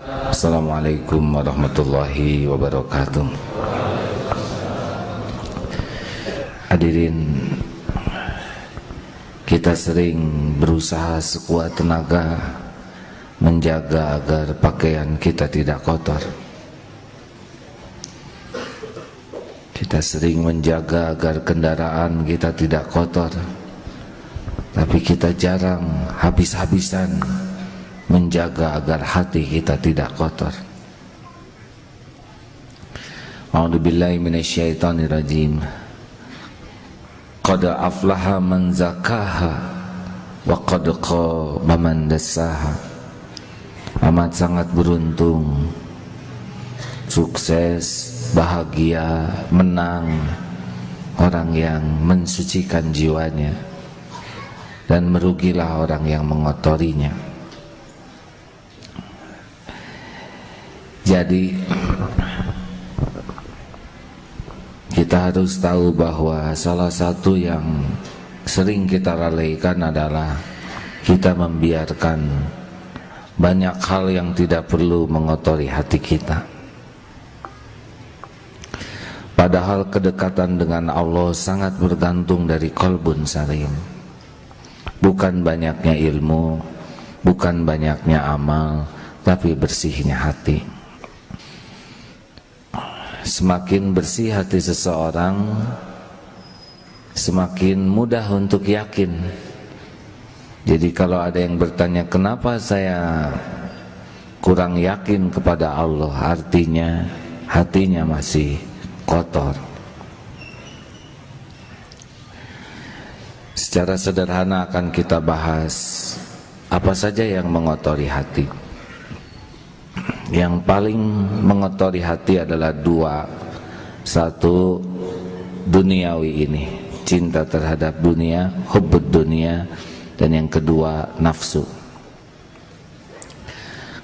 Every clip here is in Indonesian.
Assalamualaikum warahmatullahi wabarakatuh. Hadirin, kita sering berusaha sekuat tenaga menjaga agar pakaian kita tidak kotor. Kita sering menjaga agar kendaraan kita tidak kotor, tapi kita jarang habis-habisan menjaga agar hati kita tidak kotor. A'udzubillahi minasyaitonirrajim. Qad aflaha man zakaha wa qad khaba man dassaha. Amat sangat beruntung, sukses, bahagia, menang orang yang mensucikan jiwanya, dan merugilah orang yang mengotorinya. Jadi kita harus tahu bahwa salah satu yang sering kita lalaikan adalah kita membiarkan banyak hal yang tidak perlu mengotori hati kita. Padahal kedekatan dengan Allah sangat bergantung dari qalbun salim. Bukan banyaknya ilmu, bukan banyaknya amal, tapi bersihnya hati. Semakin bersih hati seseorang, semakin mudah untuk yakin. Jadi kalau ada yang bertanya, kenapa saya kurang yakin kepada Allah, artinya hatinya masih kotor. Secara sederhana akan kita bahas apa saja yang mengotori hati. Yang paling mengotori hati adalah dua. Satu, duniawi ini, cinta terhadap dunia, hubbud dunia. Dan yang kedua, nafsu.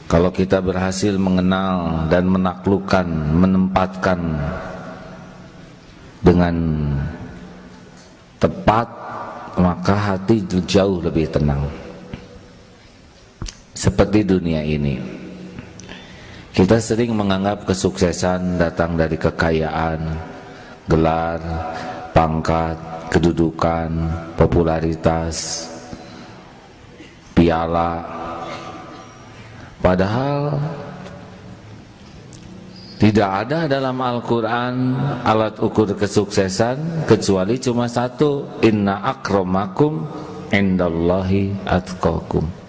Kalau kita berhasil mengenal dan menaklukkan, menempatkan dengan tepat, maka hati jauh lebih tenang. Seperti dunia ini, kita sering menganggap kesuksesan datang dari kekayaan, gelar, pangkat, kedudukan, popularitas, piala. Padahal tidak ada dalam Al-Quran alat ukur kesuksesan kecuali cuma satu, inna akramakum indallahi atqakum.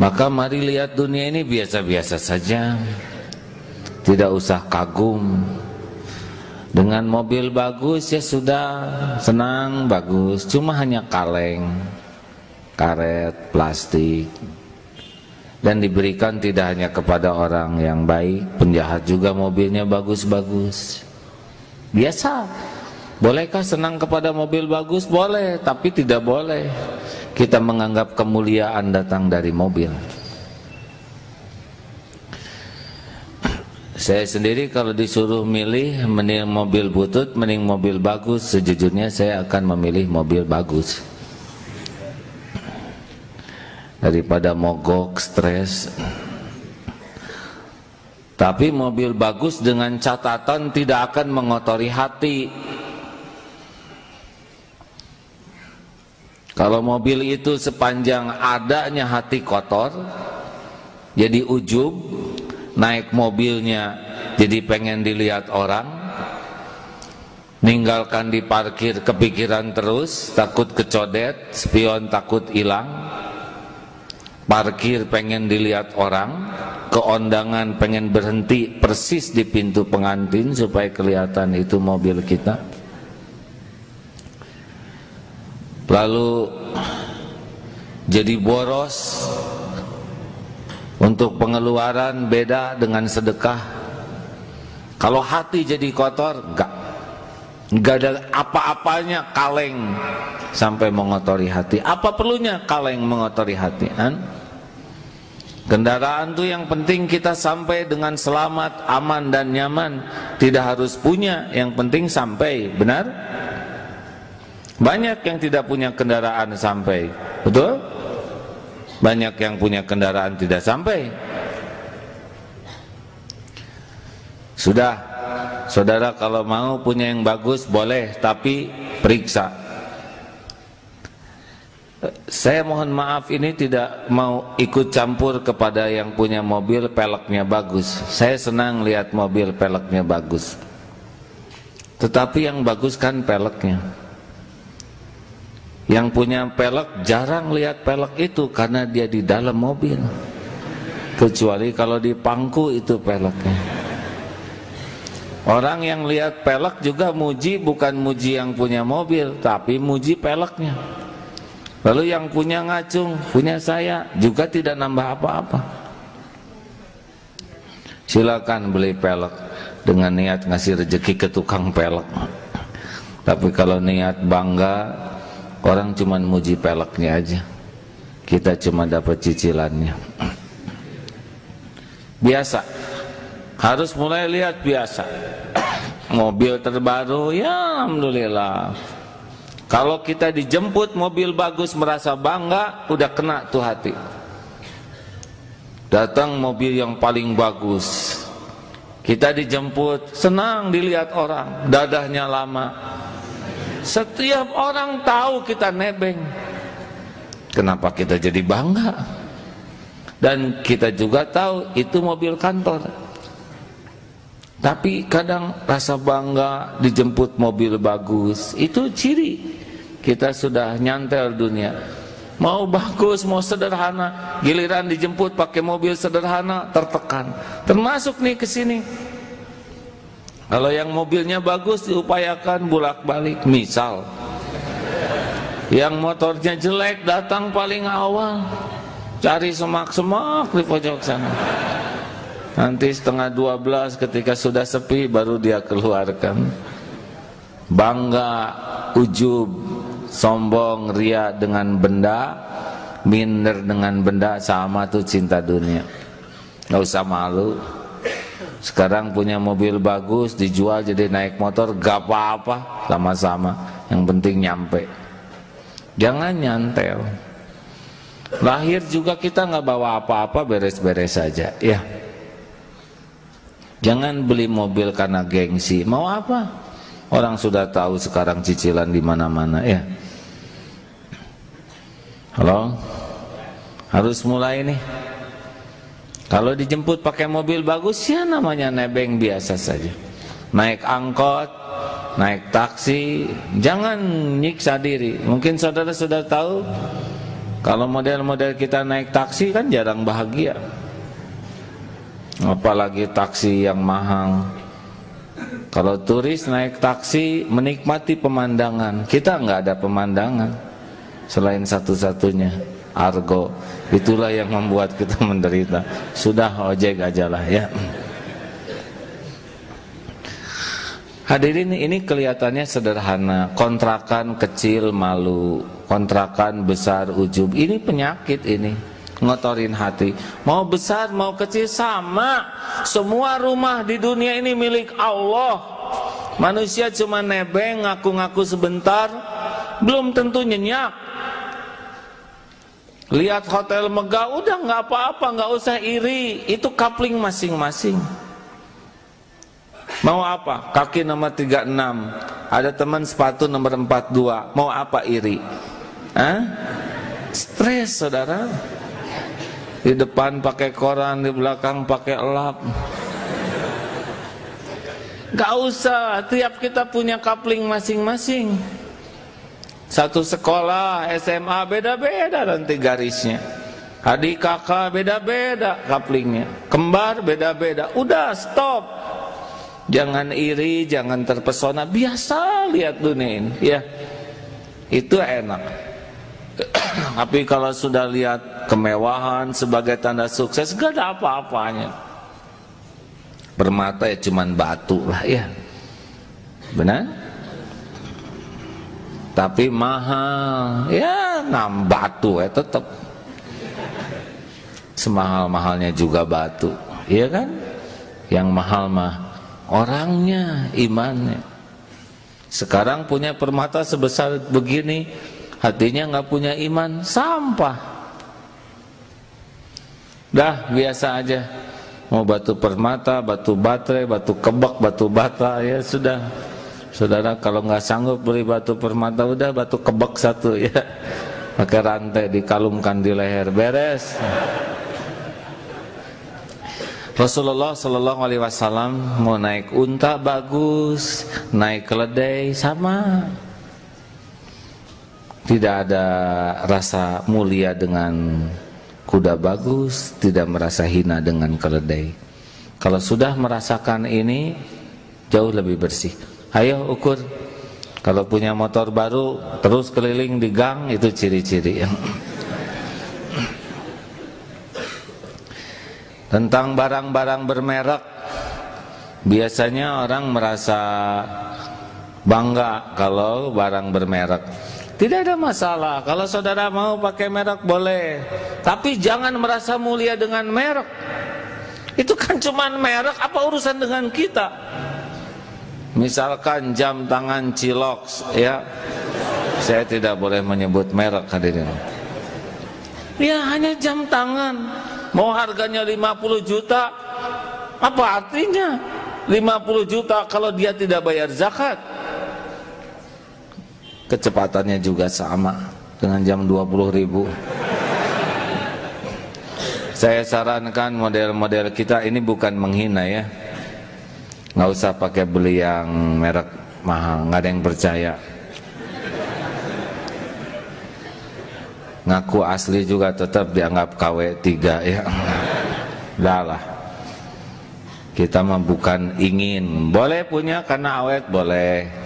Maka mari lihat dunia ini biasa-biasa saja, tidak usah kagum. Dengan mobil bagus ya sudah, senang, bagus, cuma hanya kaleng, karet, plastik. Dan diberikan tidak hanya kepada orang yang baik, penjahat juga mobilnya bagus-bagus. Biasa. Bolehkah senang kepada mobil bagus? Boleh, tapi tidak boleh kita menganggap kemuliaan datang dari mobil. Saya sendiri kalau disuruh milih, mending mobil butut, mending mobil bagus, sejujurnya saya akan memilih mobil bagus daripada mogok, stres. Tapi mobil bagus dengan catatan tidak akan mengotori hati. Kalau mobil itu sepanjang adanya hati kotor, jadi ujub, naik mobilnya jadi pengen dilihat orang, ninggalkan di parkir kepikiran terus, takut kecodet, spion takut hilang, parkir pengen dilihat orang, keondangan pengen berhenti persis di pintu pengantin supaya kelihatan itu mobil kita. Lalu jadi boros untuk pengeluaran, beda dengan sedekah. Kalau hati jadi kotor, enggak ada apa-apanya kaleng sampai mengotori hati. Apa perlunya kaleng mengotori hati? Kendaraan tuh yang penting kita sampai dengan selamat, aman dan nyaman. Tidak harus punya, yang penting sampai. Benar? Banyak yang tidak punya kendaraan sampai. Betul? Banyak yang punya kendaraan tidak sampai. Sudah, saudara kalau mau punya yang bagus boleh, tapi periksa. Saya mohon maaf, ini tidak mau ikut campur kepada yang punya mobil peleknya bagus. Saya senang lihat mobil peleknya bagus, tetapi yang bagus kan peleknya. Yang punya pelek jarang lihat pelek itu karena dia di dalam mobil, kecuali kalau di pangku itu peleknya. Orang yang lihat pelek juga muji, bukan muji yang punya mobil, tapi muji peleknya. Lalu yang punya ngacung, punya saya, juga tidak nambah apa-apa. Silakan beli pelek dengan niat ngasih rezeki ke tukang pelek. Tapi kalau niat bangga, orang cuma muji peleknya aja, kita cuma dapat cicilannya. Biasa, harus mulai lihat biasa. Mobil terbaru, ya alhamdulillah. Kalau kita dijemput mobil bagus merasa bangga, udah kena tuh hati. Datang mobil yang paling bagus, kita dijemput, senang dilihat orang, dadahnya lama. Setiap orang tahu kita nebeng. Kenapa kita jadi bangga? Dan kita juga tahu itu mobil kantor. Tapi kadang rasa bangga dijemput mobil bagus, itu ciri kita sudah nyantel dunia. Mau bagus, mau sederhana, giliran dijemput pakai mobil sederhana tertekan. Termasuk nih ke sini. Kalau yang mobilnya bagus diupayakan bolak-balik. Misal yang motornya jelek datang paling awal, cari semak-semak di pojok sana. Nanti setengah 12 ketika sudah sepi baru dia keluarkan. Bangga, ujub, sombong, ria dengan benda, minder dengan benda, sama tuh cinta dunia. Gak usah malu. Sekarang punya mobil bagus dijual jadi naik motor, gak apa-apa, sama-sama. Yang penting nyampe. Jangan nyantel. Lahir juga kita gak bawa apa-apa, beres-beres saja. Ya. Jangan beli mobil karena gengsi. Mau apa? Orang sudah tahu sekarang cicilan di mana-mana, ya. Halo? Harus mulai nih. Kalau dijemput pakai mobil bagus, ya namanya nebeng biasa saja. Naik angkot, naik taksi, jangan nyiksa diri. Mungkin saudara sudah tahu, kalau model-model kita naik taksi kan jarang bahagia. Apalagi taksi yang mahal. Kalau turis naik taksi menikmati pemandangan, kita nggak ada pemandangan selain satu-satunya argo. Itulah yang membuat kita menderita. Sudah ojek aja lah ya. Hadirin, ini kelihatannya sederhana. Kontrakan kecil malu, kontrakan besar ujub. Ini penyakit ini. Ngotorin hati. Mau besar mau kecil sama. Semua rumah di dunia ini milik Allah. Manusia cuma nebeng, ngaku-ngaku sebentar, belum tentu nyenyak. Lihat hotel megah, udah nggak apa-apa, nggak usah iri. Itu kapling masing-masing. Mau apa? Kaki nomor 36, ada teman sepatu nomor 42. Mau apa iri? Hah? Stres saudara. Di depan pakai koran, di belakang pakai elap. Gak usah, tiap kita punya kapling masing-masing. Satu sekolah, SMA beda-beda nanti garisnya. Adik kakak beda-beda kaplingnya. Kembar beda-beda. Udah stop. Jangan iri, jangan terpesona. Biasa lihat dunia ini, ya. Itu enak. Tapi kalau sudah lihat kemewahan sebagai tanda sukses, gak ada apa-apanya. Permata ya cuman batu lah ya. Benar? Tapi mahal, ya batu ya tetap. Semahal-mahalnya juga batu, iya kan? Yang mahal mah orangnya, imannya. Sekarang punya permata sebesar begini, hatinya nggak punya iman, sampah. Dah biasa aja. Mau batu permata, batu baterai, batu kebak, batu bata, ya sudah. Saudara kalau nggak sanggup beli batu permata, udah batu kebak satu ya. Pakai rantai dikalungkan di leher, beres. Rasulullah Shallallahu Alaihi Wasallam mau naik unta bagus, naik keledai sama. Tidak ada rasa mulia dengan kuda bagus, tidak merasa hina dengan keledai. Kalau sudah merasakan ini, jauh lebih bersih. Ayo ukur. Kalau punya motor baru, terus keliling di gang, itu ciri-ciri. Tentang barang-barang bermerek, biasanya orang merasa bangga kalau barang bermerek. Tidak ada masalah, kalau saudara mau pakai merek boleh, tapi jangan merasa mulia dengan merek. Itu kan cuman merek, apa urusan dengan kita? Misalkan jam tangan Cilox, ya, saya tidak boleh menyebut merek hadirin. Ya hanya jam tangan, mau harganya 50 juta, apa artinya 50 juta kalau dia tidak bayar zakat? Kecepatannya juga sama dengan jam 20.000. Saya sarankan model-model kita ini bukan menghina ya, nggak usah pakai beli yang merek mahal, nggak ada yang percaya. Ngaku asli juga tetap dianggap KW3 ya. Udah lah, kita mah bukan ingin, boleh punya karena awet boleh.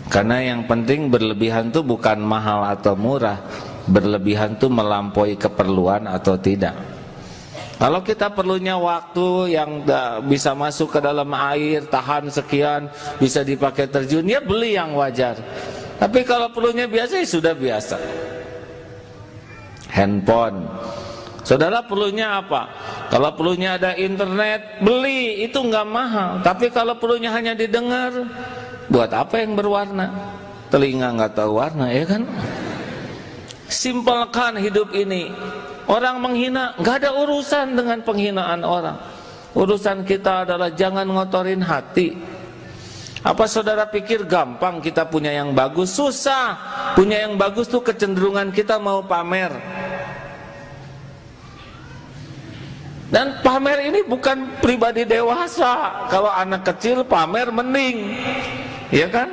Karena yang penting berlebihan tuh bukan mahal atau murah, berlebihan tuh melampaui keperluan atau tidak. Kalau kita perlunya waktu yang bisa masuk ke dalam air, tahan sekian, bisa dipakai terjun, ya beli yang wajar. Tapi kalau perlunya biasa, ya sudah biasa. Handphone, saudara perlunya apa? Kalau perlunya ada internet, beli, itu nggak mahal. Tapi kalau perlunya hanya didengar, buat apa yang berwarna? Telinga nggak tahu warna, ya kan? Simpelkan hidup ini. Orang menghina, nggak ada urusan dengan penghinaan orang. Urusan kita adalah jangan ngotorin hati. Apa saudara pikir gampang kita punya yang bagus? Susah. Punya yang bagus tuh kecenderungan kita mau pamer. Dan pamer ini bukan pribadi dewasa. Kalau anak kecil pamer mending, ya kan?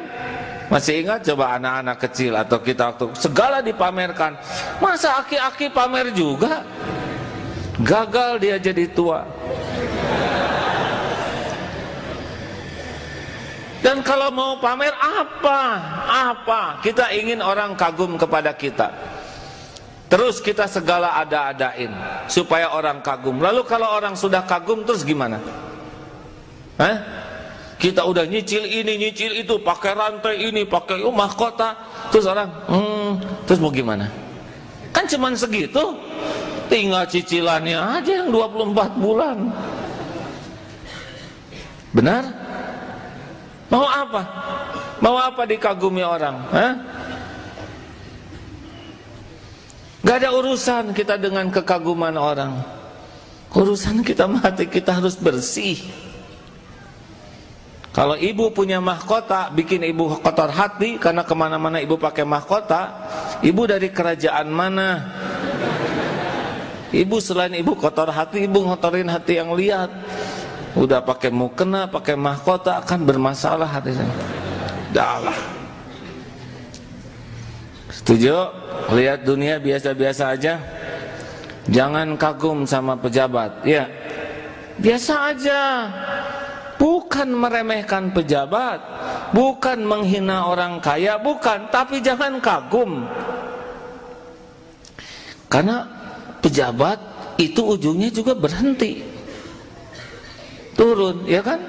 Masih ingat coba anak-anak kecil atau kita waktu segala dipamerkan. Masa aki-aki pamer juga? Gagal dia jadi tua. Dan kalau mau pamer apa? Kita ingin orang kagum kepada kita. Terus kita segala ada-adain supaya orang kagum. Lalu kalau orang sudah kagum terus gimana? Kita udah nyicil ini, nyicil itu, pakai rantai ini, pakai mahkota. Terus orang, terus mau gimana? Kan cuman segitu. Tinggal cicilannya aja yang 24 bulan. Benar? Mau apa? Mau apa dikagumi orang? Gak ada urusan kita dengan kekaguman orang. Urusan kita mati, kita harus bersih. Kalau ibu punya mahkota, bikin ibu kotor hati karena kemana-mana ibu pakai mahkota. Ibu dari kerajaan mana? Ibu selain ibu kotor hati, ibu ngotorin hati yang lihat. Udah pakai mukena, pakai mahkota akan bermasalah hatinya. Dah. Setuju? Lihat dunia biasa-biasa aja. Jangan kagum sama pejabat. Ya, biasa aja. Bukan meremehkan pejabat, bukan menghina orang kaya, bukan. Tapi jangan kagum. Karena pejabat itu ujungnya juga berhenti, turun, ya kan?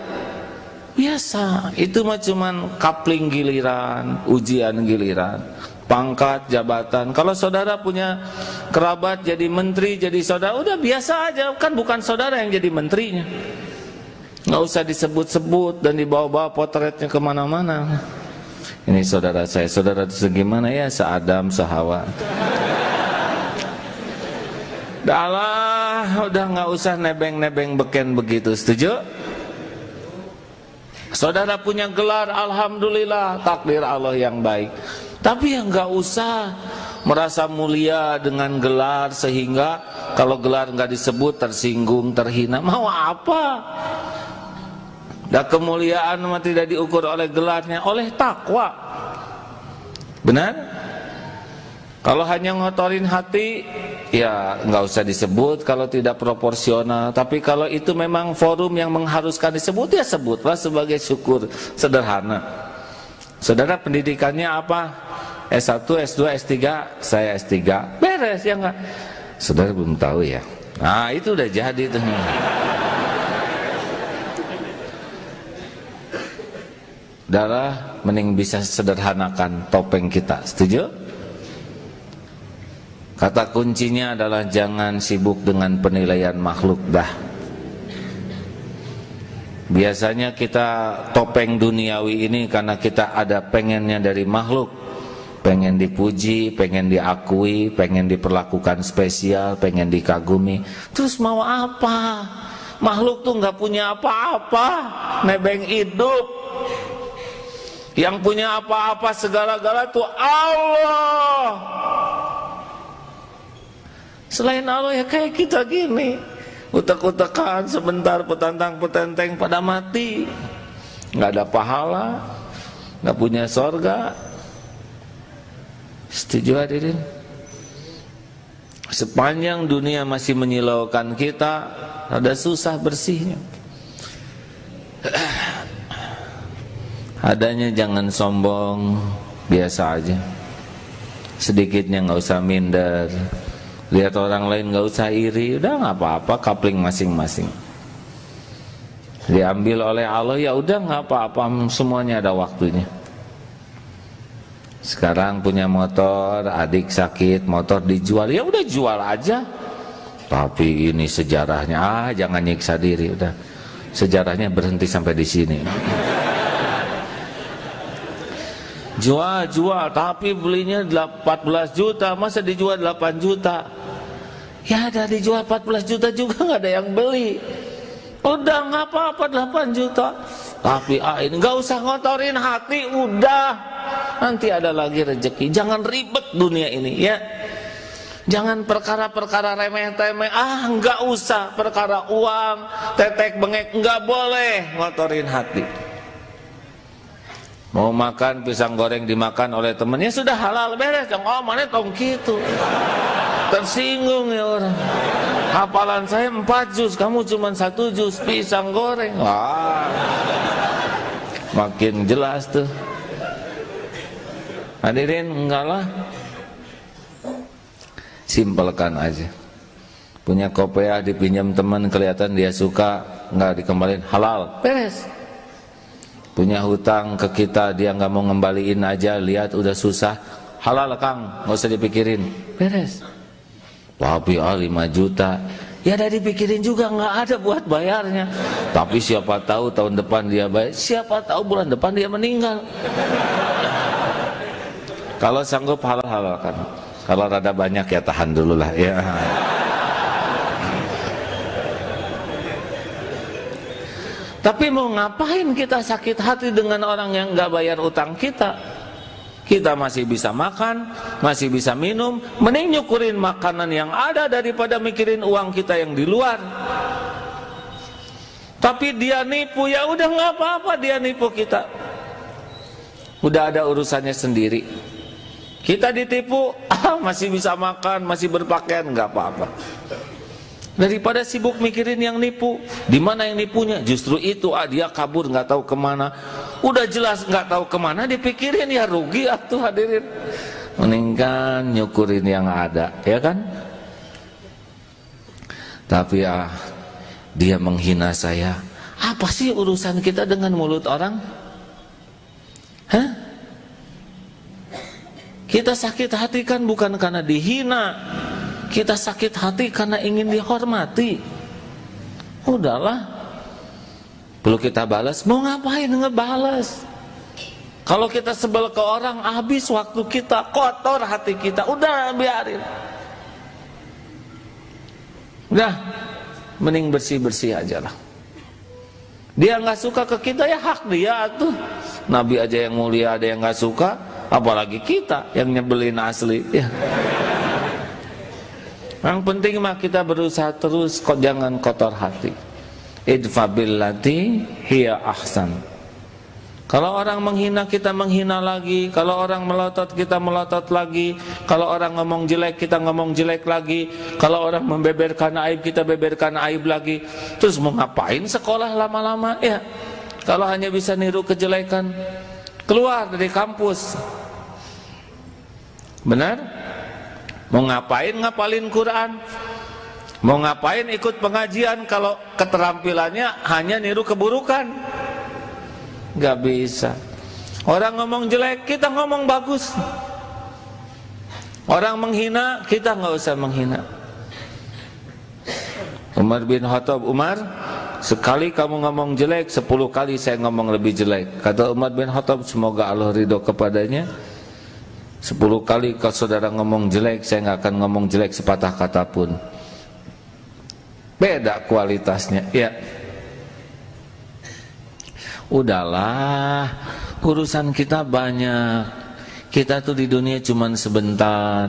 Biasa. Itu mah cuman kapling giliran, ujian giliran. Pangkat, jabatan. Kalau saudara punya kerabat jadi menteri, jadi saudara, udah biasa aja. Kan bukan saudara yang jadi menterinya. Nggak usah disebut-sebut dan dibawa-bawa potretnya kemana-mana. Ini saudara saya, saudara itu segimana ya? Se-Adam, se-Hawa. Udah nggak usah nebeng-nebeng beken begitu, setuju? Saudara punya gelar, alhamdulillah, takdir Allah yang baik. Tapi yang nggak usah merasa mulia dengan gelar sehingga kalau gelar nggak disebut tersinggung, terhina. Mau apa? Dan kemuliaan tidak diukur oleh gelarnya, oleh takwa. Benar? Kalau hanya ngotorin hati, ya nggak usah disebut kalau tidak proporsional. Tapi kalau itu memang forum yang mengharuskan disebut, ya sebutlah sebagai syukur sederhana. Saudara pendidikannya apa? S1, S2, S3, saya S3. Beres ya nggak? Saudara belum tahu ya? Nah itu udah jadi tuh. Saudara mending bisa sederhanakan topeng kita, setuju? Kata kuncinya adalah jangan sibuk dengan penilaian makhluk dah. Biasanya kita topeng duniawi ini karena kita ada pengennya dari makhluk. Pengen dipuji, pengen diakui, pengen diperlakukan spesial, pengen dikagumi. Terus mau apa? Makhluk tuh nggak punya apa-apa, nebeng hidup. Yang punya apa-apa segala-gala tuh Allah. Selain Allah ya kayak kita gini, utek-utekan sebentar, petantang-petenteng pada mati, nggak ada pahala, nggak punya sorga. Setuju hadirin? Sepanjang dunia masih menyilaukan kita, ada susah bersihnya. Adanya jangan sombong, biasa aja. Sedikitnya nggak usah minder. Lihat orang lain nggak usah iri, udah nggak apa-apa, kapling masing-masing. Diambil oleh Allah ya udah nggak apa-apa, semuanya ada waktunya. Sekarang punya motor, adik sakit, motor dijual, ya udah jual aja. Tapi ini sejarahnya, jangan nyiksa diri, udah. Sejarahnya berhenti sampai di sini. Jual, tapi belinya 14 juta, masa dijual 8 juta? Ya ada dijual 14 juta juga nggak ada yang beli. Udah nggak apa-apa 8 juta. Tapi ini nggak usah ngotorin hati, udah. Nanti ada lagi rezeki. Jangan ribet dunia ini ya. Jangan perkara-perkara remeh-temeh. Nggak usah perkara uang, tetek bengek, nggak boleh ngotorin hati. Mau makan pisang goreng dimakan oleh temennya sudah halal, beres. Oh mana tong gitu. Tersinggung ya orang. Hafalan saya 4 juz, kamu cuma 1 juz pisang goreng. Wah, makin jelas tuh. Hadirin, enggak lah. Simpelkan aja. Punya kopiah dipinjam teman, kelihatan dia suka, enggak dikembaliin, halal, beres. Punya hutang ke kita, dia nggak mau ngembaliin aja, lihat udah susah, halal Kang, nggak usah dipikirin, beres. Tapi 5 juta, ya udah dipikirin juga, nggak ada buat bayarnya. Tapi siapa tahu tahun depan dia bayar, siapa tahu bulan depan dia meninggal. Kalau sanggup halal kan, kalau rada banyak ya tahan dulu lah ya. Tapi mau ngapain kita sakit hati dengan orang yang nggak bayar utang kita? Kita masih bisa makan, masih bisa minum, mending nyukurin makanan yang ada daripada mikirin uang kita yang di luar. Tapi dia nipu, ya udah nggak apa-apa, dia nipu kita. Udah ada urusannya sendiri. Kita ditipu, masih bisa makan, masih berpakaian, nggak apa-apa. Daripada sibuk mikirin yang nipu, di mana yang nipunya? Justru itu, dia kabur nggak tahu kemana. Udah jelas nggak tahu kemana, dipikirin ya rugi atuh hadirin. Mendingan nyukurin yang ada, ya kan? Tapi dia menghina saya. Apa sih urusan kita dengan mulut orang? Hah? Kita sakit hati kan bukan karena dihina. Kita sakit hati karena ingin dihormati. Udahlah, perlu kita balas, mau ngapain ngebalas? Kalau kita sebel ke orang, habis waktu kita, kotor hati kita, udah biarin. Udah, mending bersih-bersih aja lah. Dia nggak suka ke kita, ya hak dia tuh. Nabi aja yang mulia ada yang nggak suka, apalagi kita yang nyebelin asli ya. Yang penting mah kita berusaha terus, kok jangan kotor hati. Idfa billati hiya ahsan. Kalau orang menghina kita menghina lagi, kalau orang melotot kita melotot lagi, kalau orang ngomong jelek kita ngomong jelek lagi, kalau orang membeberkan aib kita beberkan aib lagi. Terus mau ngapain sekolah lama-lama ya? Kalau hanya bisa niru kejelekan, keluar dari kampus. Benar? Mau ngapain ngapalin Quran? Mau ngapain ikut pengajian kalau keterampilannya hanya niru keburukan? Gak bisa. Orang ngomong jelek, kita ngomong bagus. Orang menghina, kita gak usah menghina. Umar bin Khattab, Umar, sekali kamu ngomong jelek, 10 kali saya ngomong lebih jelek. Kata Umar bin Khattab, semoga Allah ridho kepadanya, 10 kali kalau saudara ngomong jelek, saya gak akan ngomong jelek sepatah kata pun. Beda kualitasnya, ya. Udahlah, urusan kita banyak. Kita tuh di dunia cuman sebentar,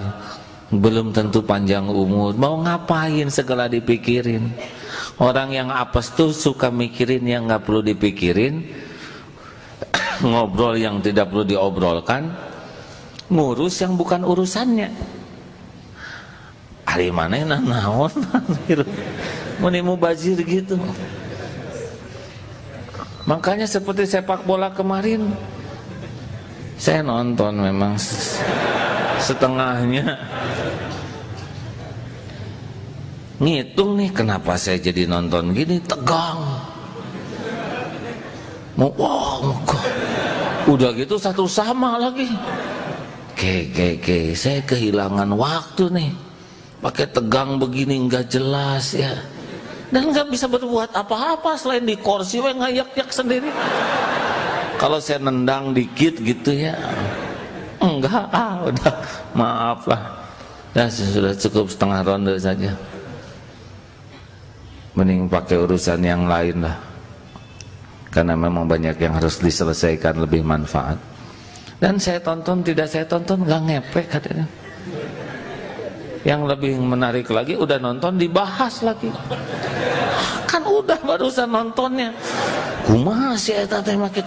belum tentu panjang umur. Mau ngapain segala dipikirin? Orang yang apes tuh suka mikirin yang gak perlu dipikirin, ngobrol yang tidak perlu diobrolkan, ngurus yang bukan urusannya. Hari mana yang naon? Mau bazir gitu. Makanya seperti sepak bola kemarin, saya nonton memang setengahnya. Ngitung nih kenapa saya jadi nonton gini, tegang. Udah gitu satu sama lagi. Saya kehilangan waktu nih. Pakai tegang begini nggak jelas ya. Dan nggak bisa berbuat apa-apa selain di kursi ngayak-yak sendiri. Kalau saya nendang dikit gitu ya, enggak, udah maaf lah. Ya sudah cukup setengah ronde saja. Mending pakai urusan yang lain lah. Karena memang banyak yang harus diselesaikan, lebih manfaat. Dan saya tonton, tidak saya tonton, nggak ngepek katanya. Yang lebih menarik lagi, udah nonton dibahas lagi. Kan udah barusan nontonnya. Kumaha sih eta teh make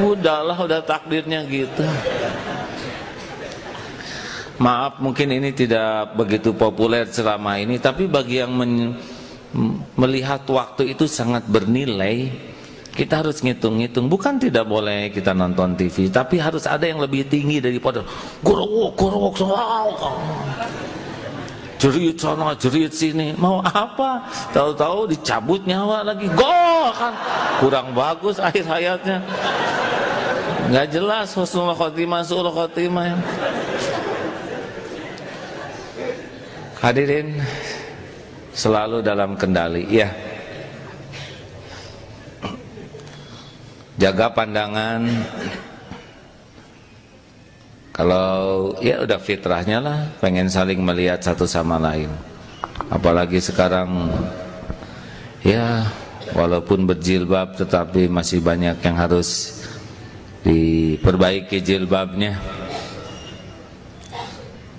udahlah, udah takdirnya gitu. Maaf mungkin ini tidak begitu populer selama ini, tapi bagi yang melihat waktu itu sangat bernilai. Kita harus ngitung-ngitung. Bukan tidak boleh kita nonton TV, tapi harus ada yang lebih tinggi daripada gorok jerit sana jerit sini. Mau apa? Tahu-tahu dicabut nyawa lagi. Gol kan kurang bagus akhir hayatnya, nggak jelas. Husnul khotimah, su'ul khotimah. Hadirin selalu dalam kendali ya. Jaga pandangan. Kalau ya udah fitrahnya lah, pengen saling melihat satu sama lain. Apalagi sekarang ya walaupun berjilbab tetapi masih banyak yang harus diperbaiki jilbabnya.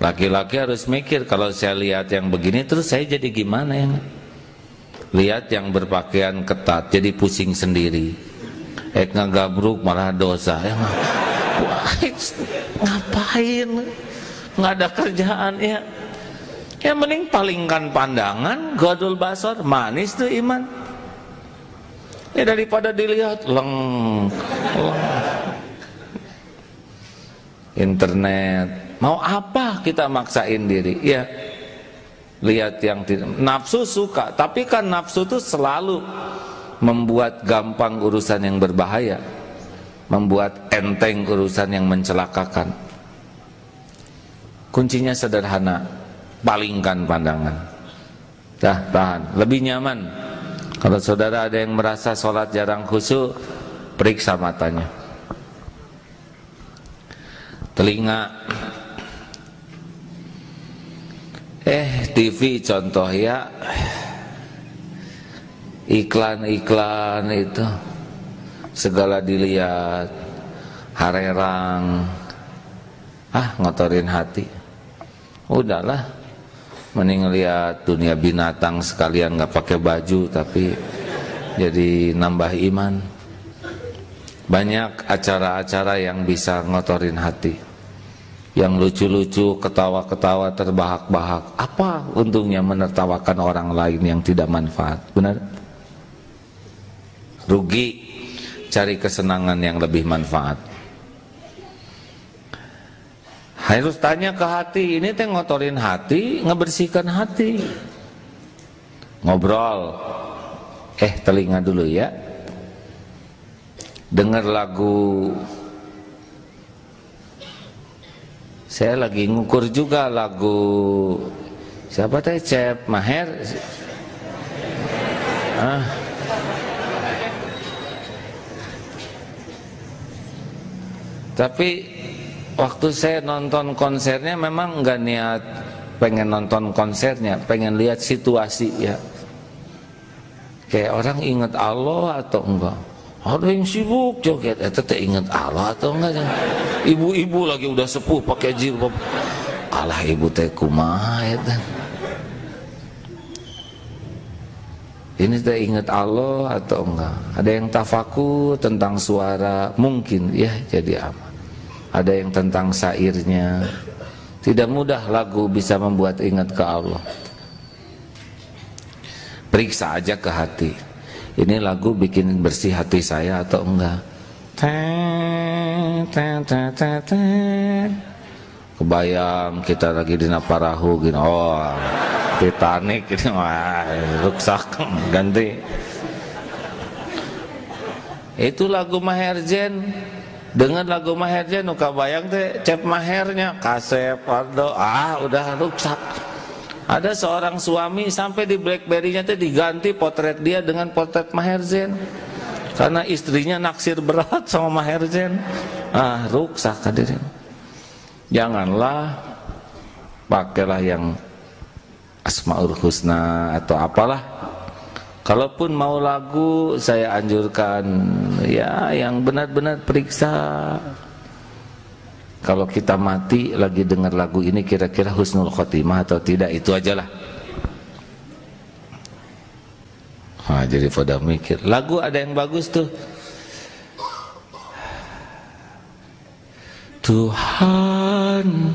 Laki-laki harus mikir, kalau saya lihat yang begini terus saya jadi gimana ya? Lihat yang berpakaian ketat jadi pusing sendiri. Ngagabruk malah dosa ya. Ngapain? Nggak ada kerjaan ya. Ya mending palingkan pandangan, godul basar, manis tuh iman. Ya daripada dilihat leng. Internet, mau apa kita maksain diri? Ya lihat yang tidak. Nafsu suka, tapi kan nafsu tuh selalu membuat gampang urusan yang berbahaya, membuat enteng urusan yang mencelakakan. Kuncinya sederhana, palingkan pandangan. Tahan, lebih nyaman. Kalau saudara ada yang merasa sholat jarang khusyuk, periksa matanya. Telinga, TV contoh ya, iklan-iklan itu segala dilihat, harerang, ngotorin hati. Udahlah, mending lihat dunia binatang sekalian, nggak pakai baju tapi jadi nambah iman. Banyak acara-acara yang bisa ngotorin hati, yang lucu-lucu, ketawa-ketawa, terbahak-bahak. Apa untungnya menertawakan orang lain yang tidak manfaat? Benar? Rugi, cari kesenangan yang lebih manfaat. Harus tanya ke hati, ini teh ngotorin hati, ngebersihkan hati. Ngobrol, telinga dulu ya. Dengar lagu. Saya lagi ngukur juga lagu siapa teh, Cep Maher. Tapi waktu saya nonton konsernya memang nggak niat pengen nonton konsernya, pengen lihat situasi ya. Kayak orang ingat Allah atau enggak? Ada yang sibuk joget, teh ingat Allah atau enggak? Ibu-ibu lagi udah sepuh pakai jilbab. Alah ibu teh kumaha eta. Ini teh ingat Allah atau enggak? Ada yang tafakur tentang suara, mungkin ya jadi aman. Ada yang tentang syairnya. Tidak mudah lagu bisa membuat ingat ke Allah. Periksa aja ke hati. Ini lagu bikin bersih hati saya atau enggak? Kebayang kita lagi di Naparahu gini, Titanic ini, rusak, ganti. Itu lagu Maher Zain. Dengan lagu Maher Zain, kebayang teh Cep Mahernya, Kasep, Pardo, udah rusak. Ada seorang suami sampai di BlackBerry-nya teh diganti potret dia dengan potret Maher Zain. Karena istrinya naksir berat sama Maher Zain. Rusak hadirin. Janganlah pakailah yang Asmaul Husna atau apalah. Kalaupun mau lagu, saya anjurkan ya yang benar-benar periksa. Kalau kita mati lagi dengar lagu ini, kira-kira husnul khotimah atau tidak, itu ajalah. Jadi pada mikir, lagu ada yang bagus tuh. Tuhan,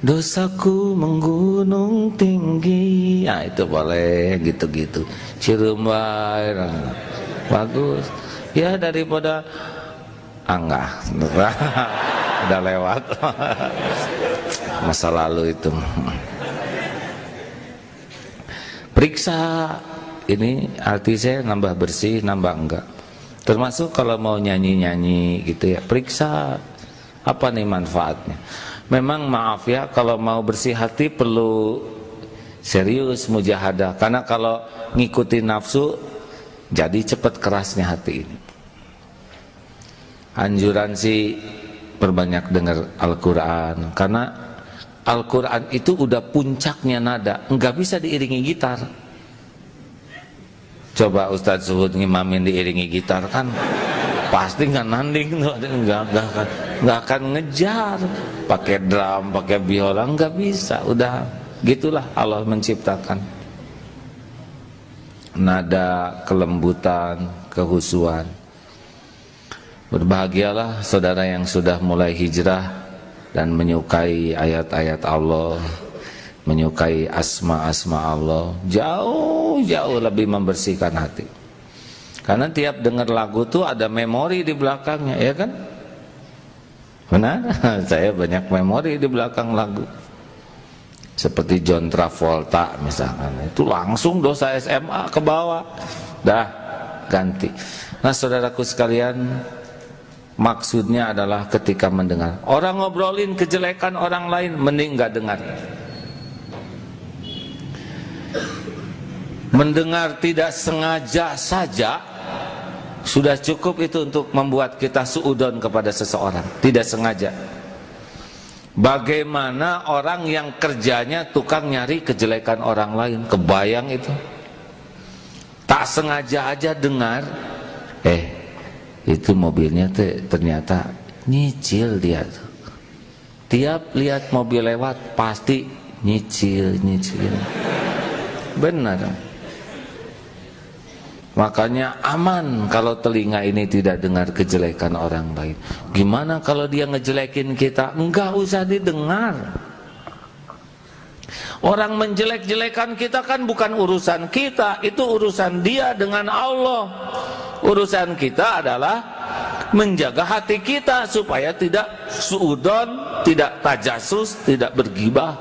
dosaku menggunung tinggi. Itu boleh gitu-gitu. Cirembai, bagus. Ya daripada enggak. Udah lewat. Masa lalu itu. Periksa ini hati saya nambah bersih, nambah enggak. Termasuk kalau mau nyanyi-nyanyi gitu ya, periksa apa nih manfaatnya. Memang maaf ya, kalau mau bersih hati perlu serius mujahadah. Karena kalau ngikutin nafsu, jadi cepat kerasnya hati ini. Anjuran sih perbanyak dengar Al-Quran. Karena Al-Quran itu udah puncaknya nada, nggak bisa diiringi gitar. Coba Ustadz Zuhud ngimamin diiringi gitar kan pasti nggak nanding, nggak akan ngejar. Pakai drum, pakai biola, nggak bisa. Udah gitulah Allah menciptakan nada, kelembutan, kehusuan. Berbahagialah saudara yang sudah mulai hijrah dan menyukai ayat-ayat Allah, menyukai asma-asma Allah, jauh-jauh lebih membersihkan hati. Karena tiap dengar lagu tuh ada memori di belakangnya, ya kan? Benar? Saya banyak memori di belakang lagu. Seperti John Travolta misalkan, itu langsung dosa SMA ke bawah. Dah, ganti. Nah saudaraku sekalian, maksudnya adalah ketika mendengar orang ngobrolin kejelekan orang lain, mending gak dengar. Mendengar tidak sengaja saja sudah cukup itu untuk membuat kita suudon kepada seseorang, tidak sengaja. Bagaimana orang yang kerjanya tukang nyari kejelekan orang lain? Kebayang itu? Tak sengaja aja dengar, itu mobilnya ternyata nyicil dia tuh. Tiap lihat mobil lewat pasti nyicil. Benar. Makanya aman kalau telinga ini tidak dengar kejelekan orang lain. Gimana kalau dia ngejelekin kita? Enggak usah didengar. Orang menjelek-jelekan kita kan bukan urusan kita, itu urusan dia dengan Allah. Urusan kita adalah menjaga hati kita supaya tidak suudon, tidak tajasus, tidak bergibah.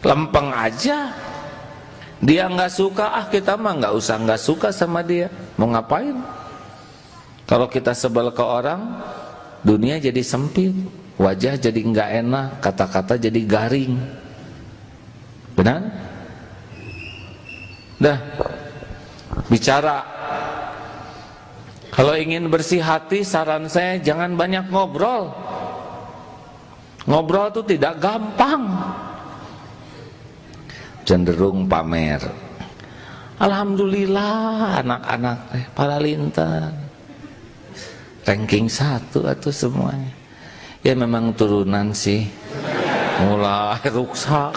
Lempeng aja. Dia nggak suka, kita mah nggak usah nggak suka sama dia. Mau ngapain? Kalau kita sebel ke orang, dunia jadi sempit, wajah jadi nggak enak, kata-kata jadi garing. Benar? Dah, bicara. Kalau ingin bersih hati, saran saya jangan banyak ngobrol. Ngobrol itu tidak gampang. Cenderung pamer. Alhamdulillah anak-anak para lintan ranking 1 atau semuanya. Ya memang turunan sih. Mulai rusak.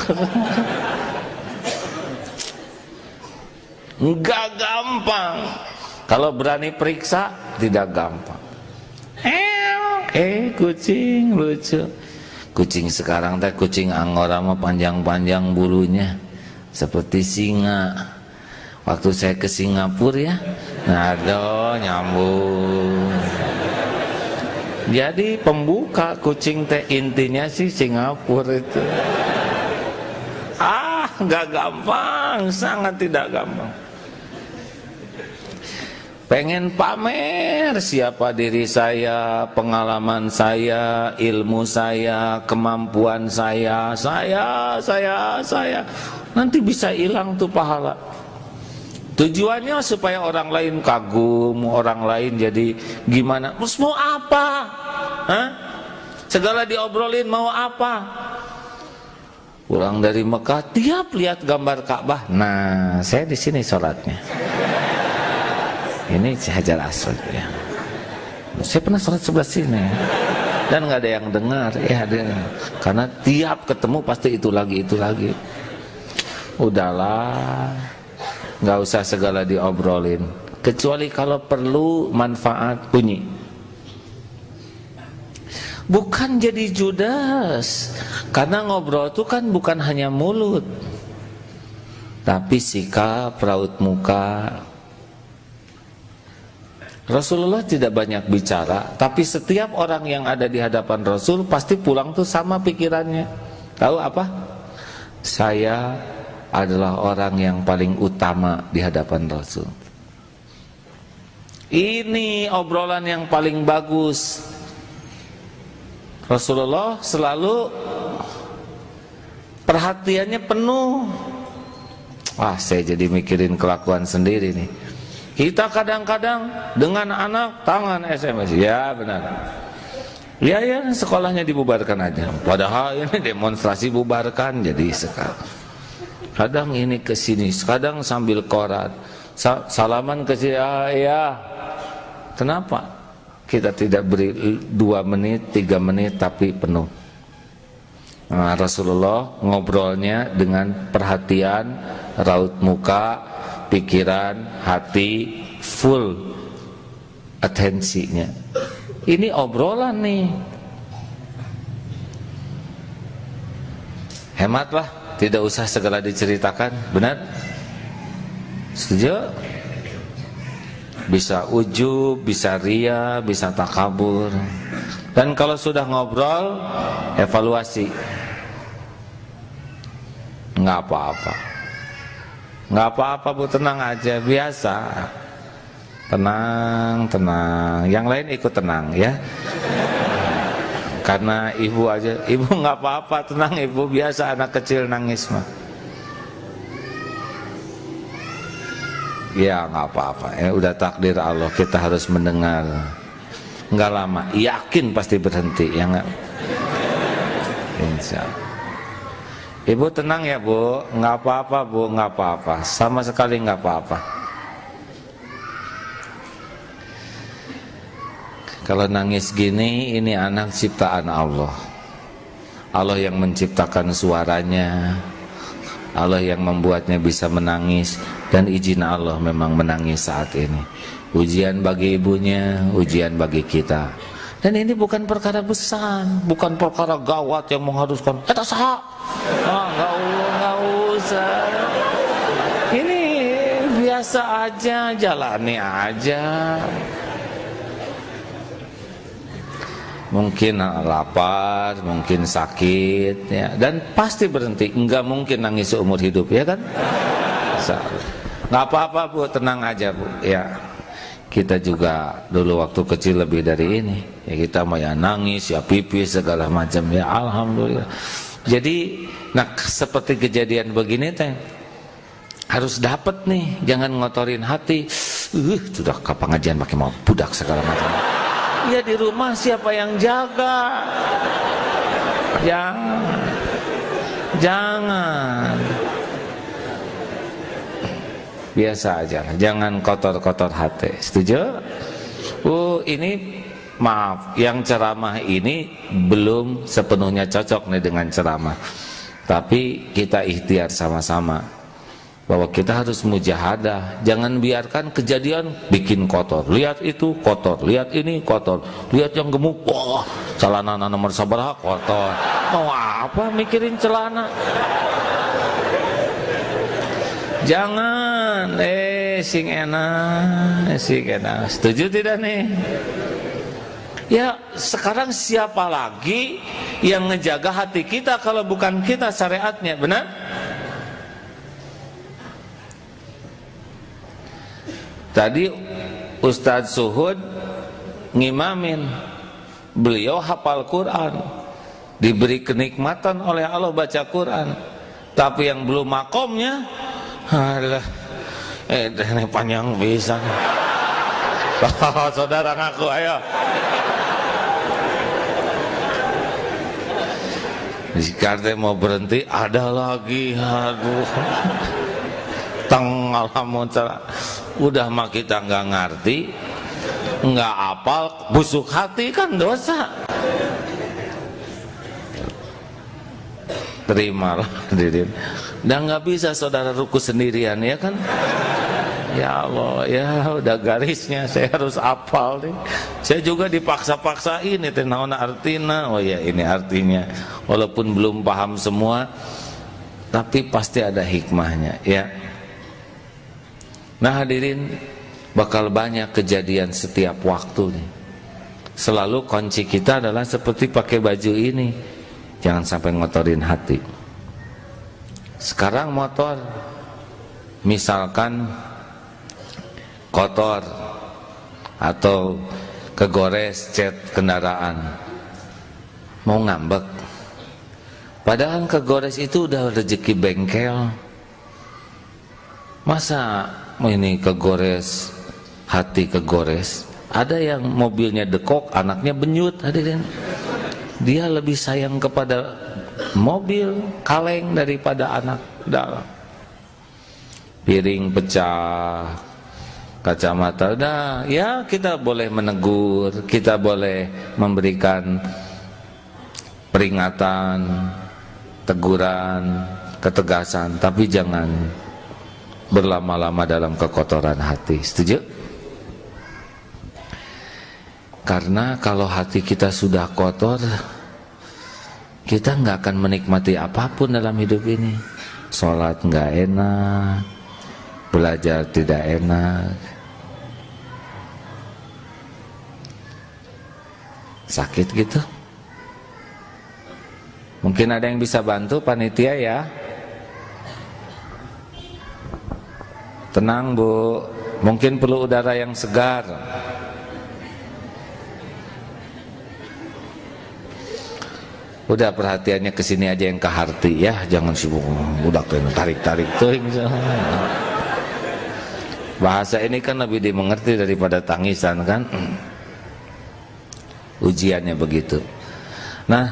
Enggak gampang. Kalau berani periksa tidak gampang. Kucing lucu. Kucing sekarang teh kucing Angora mah panjang-panjang bulunya. Seperti singa. Waktu saya ke Singapura ya, aduh nyambung. Jadi pembuka kucing teh intinya sih Singapura itu. Nggak gampang, sangat tidak gampang. Pengen pamer siapa diri saya, pengalaman saya, ilmu saya, kemampuan saya. Nanti bisa hilang tuh pahala. Tujuannya supaya orang lain kagum, orang lain jadi gimana? Terus mau apa? Segala diobrolin mau apa? Pulang dari Mekah, tiap lihat gambar Ka'bah. Nah, saya di sini sholatnya. Ini Hajar Aswad ya. Saya pernah sholat sebelah sini. Dan nggak ada yang dengar ya, karena tiap ketemu pasti itu lagi. Udahlah, nggak usah segala diobrolin, kecuali kalau perlu manfaat bunyi. Bukan jadi judes, karena ngobrol itu kan bukan hanya mulut, tapi sikap, raut muka. Rasulullah tidak banyak bicara, tapi setiap orang yang ada di hadapan Rasul pasti pulang tuh sama pikirannya. Tahu apa? Saya adalah orang yang paling utama di hadapan Rasul. Ini obrolan yang paling bagus. Rasulullah selalu perhatiannya penuh. Saya jadi mikirin kelakuan sendiri nih. Kita kadang-kadang dengan anak tangan SMS. Ya benar. Ya sekolahnya dibubarkan aja. Padahal ini demonstrasi bubarkan jadi sekarang. Kadang ini ke sini, kadang sambil korat, salaman ke sini, ya. Kenapa kita tidak beri 2 menit, 3 menit tapi penuh? Nah, Rasulullah ngobrolnya dengan perhatian, raut muka, pikiran, hati, full atensinya. Ini obrolan nih. Hematlah. Tidak usah segala diceritakan, benar? Setuju? Bisa ujub, bisa ria, bisa takabur. Dan kalau sudah ngobrol, evaluasi. Nggak apa-apa. Nggak apa-apa Bu, tenang aja, biasa. Tenang. Yang lain ikut tenang ya. Karena ibu aja, ibu nggak apa-apa, tenang ibu, biasa anak kecil nangis mah. Ya nggak apa-apa, udah takdir Allah, kita harus mendengar. Nggak lama, yakin pasti berhenti, ya nggak? Insya Allah. Ibu tenang ya Bu, nggak apa-apa Bu, nggak apa-apa, sama sekali nggak apa-apa. Kalau nangis gini, ini anak ciptaan Allah. Allah yang menciptakan suaranya, Allah yang membuatnya bisa menangis, dan izin Allah memang menangis saat ini. Ujian bagi ibunya, ujian bagi kita. Dan ini bukan perkara besar, bukan perkara gawat yang mengharuskan eta saha. Nggak usah. Ini biasa aja, jalani aja. Mungkin lapar, mungkin sakit, ya, dan pasti berhenti. Enggak mungkin nangis seumur hidup, ya kan? Nggak apa-apa Bu, tenang aja Bu. Ya, kita juga dulu waktu kecil lebih dari ini. Ya kita mau ya nangis, ya pipis segala macam. Ya alhamdulillah. Jadi, nah seperti kejadian begini teh harus dapat nih, jangan ngotorin hati. Sudah ke pengajian pakai mau budak segala macam. Ya di rumah siapa yang jaga? Jangan. Biasa aja, jangan kotor-kotor hati. Setuju? Ini maaf, yang ceramah ini belum sepenuhnya cocok nih dengan ceramah. Tapi kita ikhtiar sama-sama bahwa kita harus mujahadah. Jangan biarkan kejadian bikin kotor. Lihat itu kotor, lihat ini kotor, lihat yang gemuk, wah celana nomor sabaraha kotor. Mau apa mikirin celana? Jangan, sing enak. Setuju tidak nih? Ya sekarang siapa lagi yang ngejaga hati kita kalau bukan kita syariatnya, benar? Tadi Ustadz Suhud ngimamin, beliau hafal Quran, diberi kenikmatan oleh Allah baca Quran, tapi yang belum makomnya adalah ini panjang bisa. Saudara ngaku ayo. Jika mau berhenti ada lagi, aduh. Alhamdulillah. Udah mah kita nggak ngerti, nggak apal, busuk hati kan dosa. Terimalah hadirin. Dan nggak bisa saudara ruku sendirian, ya kan? Ya Allah, ya udah garisnya saya harus apal nih. Saya juga dipaksa-paksain itu naon artina. Oh ya ini artinya. Walaupun belum paham semua, tapi pasti ada hikmahnya, ya. Nah hadirin, bakal banyak kejadian setiap waktu nih. Selalu kunci kita adalah seperti pakai baju ini, jangan sampai ngotorin hati. Sekarang motor misalkan kotor atau kegores cat kendaraan, mau ngambek, padahal kegores itu udah rezeki bengkel. Masa ini kegores, hati kegores? Ada yang mobilnya dekok, anaknya benyut, hadirin. Dia lebih sayang kepada mobil kaleng daripada anak dalam. Piring pecah, kacamata, nah ya kita boleh menegur, kita boleh memberikan peringatan, teguran, ketegasan, tapi jangan berlama-lama dalam kekotoran hati. Setuju? Karena kalau hati kita sudah kotor, kita nggak akan menikmati apapun dalam hidup ini. Sholat nggak enak, belajar tidak enak, sakit gitu. Mungkin ada yang bisa bantu panitia ya. Tenang Bu, mungkin perlu udara yang segar. Udah perhatiannya ke sini aja yang ke hati ya, jangan sibuk budak tarik-tarik tuh. Bahasa ini kan lebih dimengerti daripada tangisan kan. Ujiannya begitu. Nah,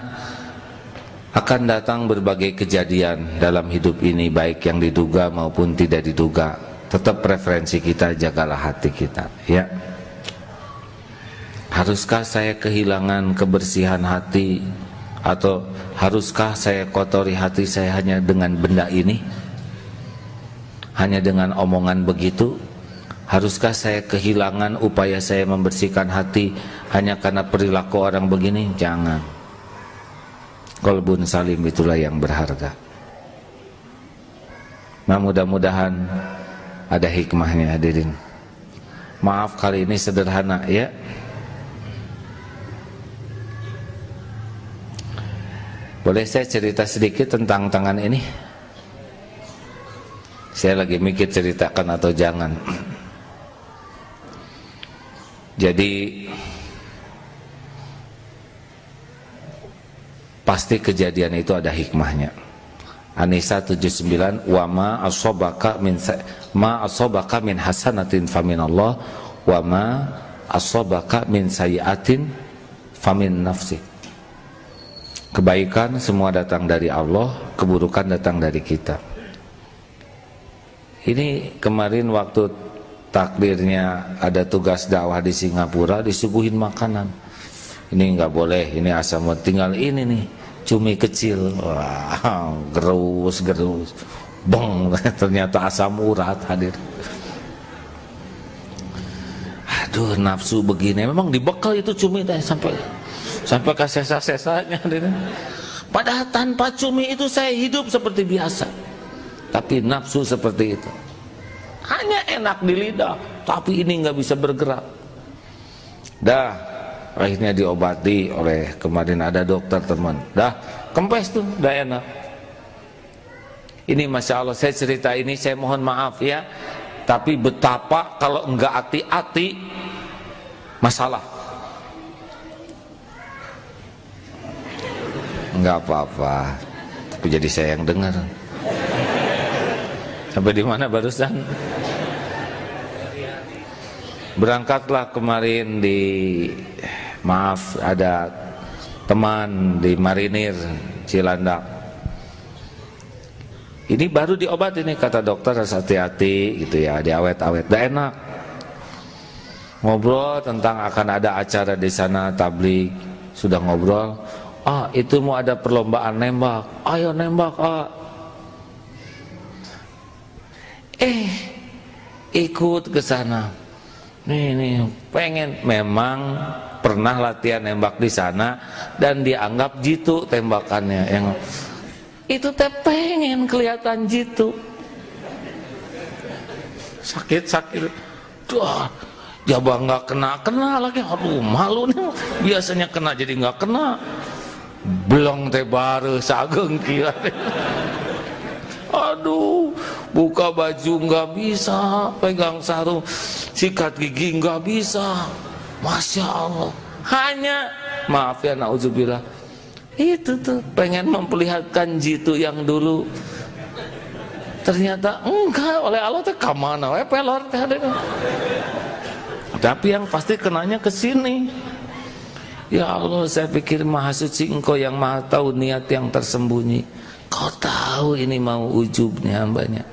Akan datang berbagai kejadian dalam hidup ini, baik yang diduga maupun tidak diduga. Tetap preferensi kita, jagalah hati kita, ya. Haruskah saya kehilangan kebersihan hati, atau haruskah saya kotori hati saya hanya dengan benda ini, hanya dengan omongan begitu? Haruskah saya kehilangan upaya saya membersihkan hati hanya karena perilaku orang begini? Jangan. Qalbun salim itulah yang berharga. Nah, mudah-mudahan ada hikmahnya, hadirin. Maaf kali ini sederhana, ya. Boleh saya cerita sedikit tentang tangan ini? Saya lagi mikir ceritakan atau jangan. Jadi pasti kejadian itu ada hikmahnya. An-Nisa 79, wa ma asobaka min hasanatin faminallah, wa ma asobaka min sayiatin famin nafsi. Kebaikan semua datang dari Allah, keburukan datang dari kita. Ini kemarin waktu takdirnya ada tugas dakwah di Singapura, disuguhin makanan. Ini nggak boleh, ini asam, tinggal ini nih, cumi kecil. Wah, gerus, bong, ternyata asam urat, hadir. Aduh, nafsu begini, memang dibekal itu cumi teh sampai ke sesa-sesanya. Padahal tanpa cumi itu saya hidup seperti biasa, tapi nafsu seperti itu. Hanya enak di lidah, tapi ini nggak bisa bergerak. Dah, akhirnya diobati oleh, kemarin ada dokter teman. Dah, kempes tuh, dah enak. Ini Masya Allah, saya cerita ini, saya mohon maaf ya. Tapi betapa kalau enggak hati-hati, masalah. Enggak apa-apa, tapi jadi saya yang dengar. Sampai di mana barusan? Berangkatlah kemarin maaf, ada teman di Marinir Cilandak. Ini baru diobat ini, kata dokter harus hati-hati gitu ya, diawet-awet. Dah enak. Ngobrol tentang akan ada acara di sana tabligh, sudah ngobrol. Ah, itu mau ada perlombaan nembak. Ayo nembak, ah. Ikut ke sana. Nih, pengen, memang pernah latihan nembak di sana dan dianggap jitu tembakannya. Yang itu teh pengen kelihatan jitu. Sakit. Duh, jabang nggak kena lagi. Aduh, malu nih. Biasanya kena jadi nggak kena. Belong teh baru sageng kira. Aduh, buka baju nggak bisa, pegang sarung, sikat gigi nggak bisa. Masya Allah. Hanya, maaf ya, na'udzubillah, itu tuh pengen memperlihatkan jitu yang dulu. Ternyata enggak, oleh Allah teh kamana we pelor teh. Tapi yang pasti kenanya ke sini. Ya Allah, saya pikir Maha Suci Engkau yang Maha tahu niat yang tersembunyi. Kau tahu ini mau ujubnya hambanya,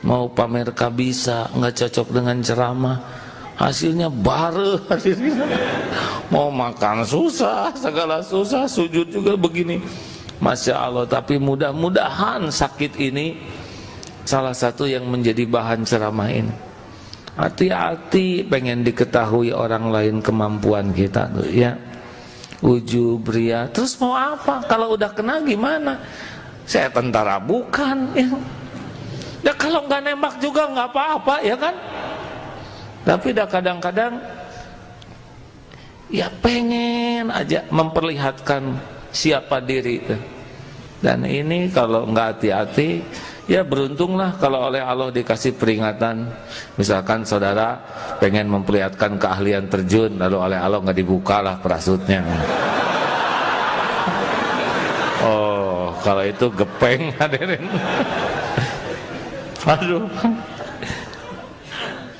mau pamer kabisa, nggak cocok dengan ceramah, hasilnya baru. Mau makan susah, segala susah, sujud juga begini. Masya Allah. Tapi mudah-mudahan sakit ini salah satu yang menjadi bahan ceramah ini. Hati-hati, pengen diketahui orang lain kemampuan kita tuh, ya. Ujub, ria, terus mau apa? Kalau udah kena gimana? Saya tentara bukan, ya. Ya kalau nggak nembak juga nggak apa-apa, ya kan? Tapi dah kadang-kadang ya pengen aja memperlihatkan siapa diri. Dan ini kalau nggak hati-hati, ya beruntunglah kalau oleh Allah dikasih peringatan. Misalkan saudara pengen memperlihatkan keahlian terjun, lalu oleh Allah nggak dibukalah parasutnya. Oh, kalau itu gepeng, hadirin. Aduh.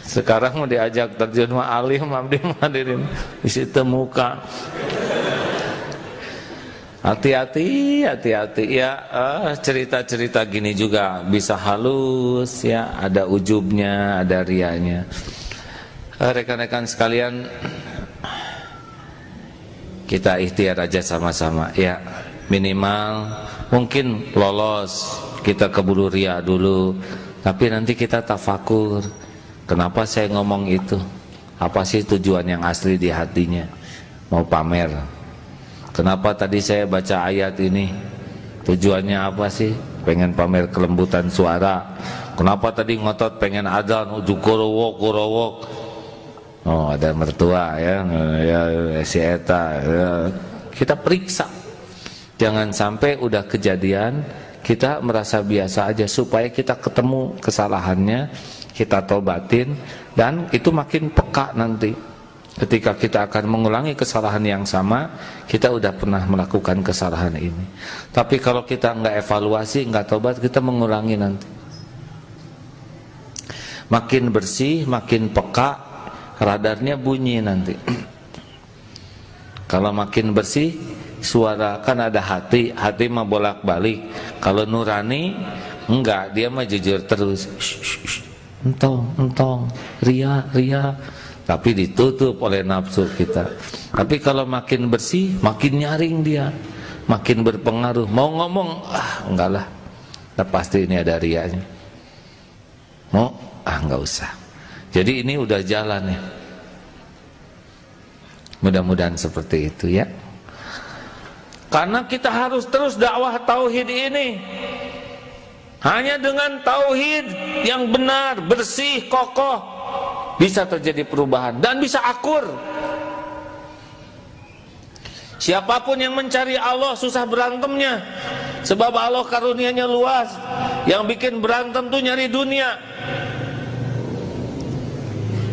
Sekarang mau diajak terjun mah alim, abdi hadirin. Di situ muka. Hati-hati, hati-hati ya. Cerita-cerita gini juga bisa halus ya, ada ujubnya, ada rianya. Rekan-rekan sekalian, kita ikhtiar aja sama-sama ya. Minimal mungkin lolos, kita keburu ria dulu, tapi nanti kita tafakur. Kenapa saya ngomong itu? Apa sih tujuan yang asli di hatinya? Mau pamer? Kenapa tadi saya baca ayat ini? Tujuannya apa sih? Pengen pamer kelembutan suara. Kenapa tadi ngotot pengen adzan? Kurowok, kurowok. Oh, ada mertua ya, si eta. Ya. Kita periksa. Jangan sampai udah kejadian kita merasa biasa aja, supaya kita ketemu kesalahannya, kita tobatin, dan itu makin peka nanti. Ketika kita akan mengulangi kesalahan yang sama, kita udah pernah melakukan kesalahan ini. Tapi kalau kita nggak evaluasi, nggak tobat, kita mengulangi nanti. Makin bersih, makin peka, radarnya bunyi nanti. Kalau makin bersih, suara kan ada hati, hati mah bolak-balik. Kalau nurani, enggak, dia mah jujur terus. Entong, ria, tapi ditutup oleh nafsu kita. Tapi kalau makin bersih, makin nyaring dia, makin berpengaruh. Mau ngomong, enggak lah, pasti ini ada rianya. Mau, enggak usah. Jadi ini udah jalan ya. Mudah-mudahan seperti itu ya. Karena kita harus terus dakwah tauhid ini. Hanya dengan tauhid yang benar, bersih, kokoh, bisa terjadi perubahan dan bisa akur. Siapapun yang mencari Allah susah berantemnya, sebab Allah karunianya luas. Yang bikin berantem tuh nyari dunia.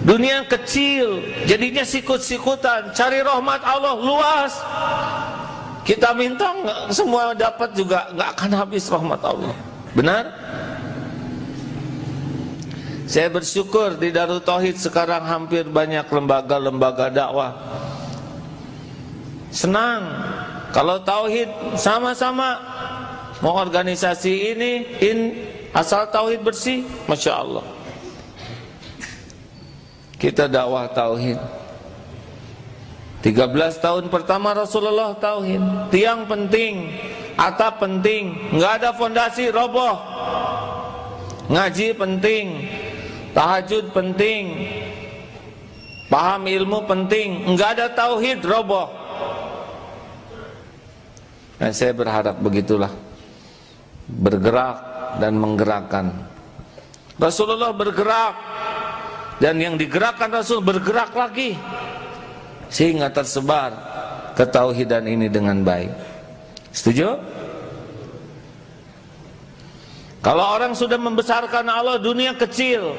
Dunia kecil, jadinya sikut-sikutan. Cari rahmat Allah luas. Kita minta semua dapat juga, nggak akan habis rahmat Allah. Benar? Saya bersyukur di Darut Tauhid sekarang hampir banyak lembaga-lembaga dakwah. Senang kalau tauhid sama-sama mau organisasi ini asal tauhid bersih, masya Allah. Kita dakwah tauhid. 13 tahun pertama Rasulullah tauhid. Tiang penting, atap penting, nggak ada fondasi roboh. Ngaji penting, tahajud penting, paham ilmu penting, nggak ada tauhid roboh. Nah, saya berharap begitulah, bergerak dan menggerakkan. Rasulullah bergerak, dan yang digerakkan Rasul bergerak lagi, sehingga tersebar ketauhidan ini dengan baik. Setuju? Kalau orang sudah membesarkan Allah, dunia kecil.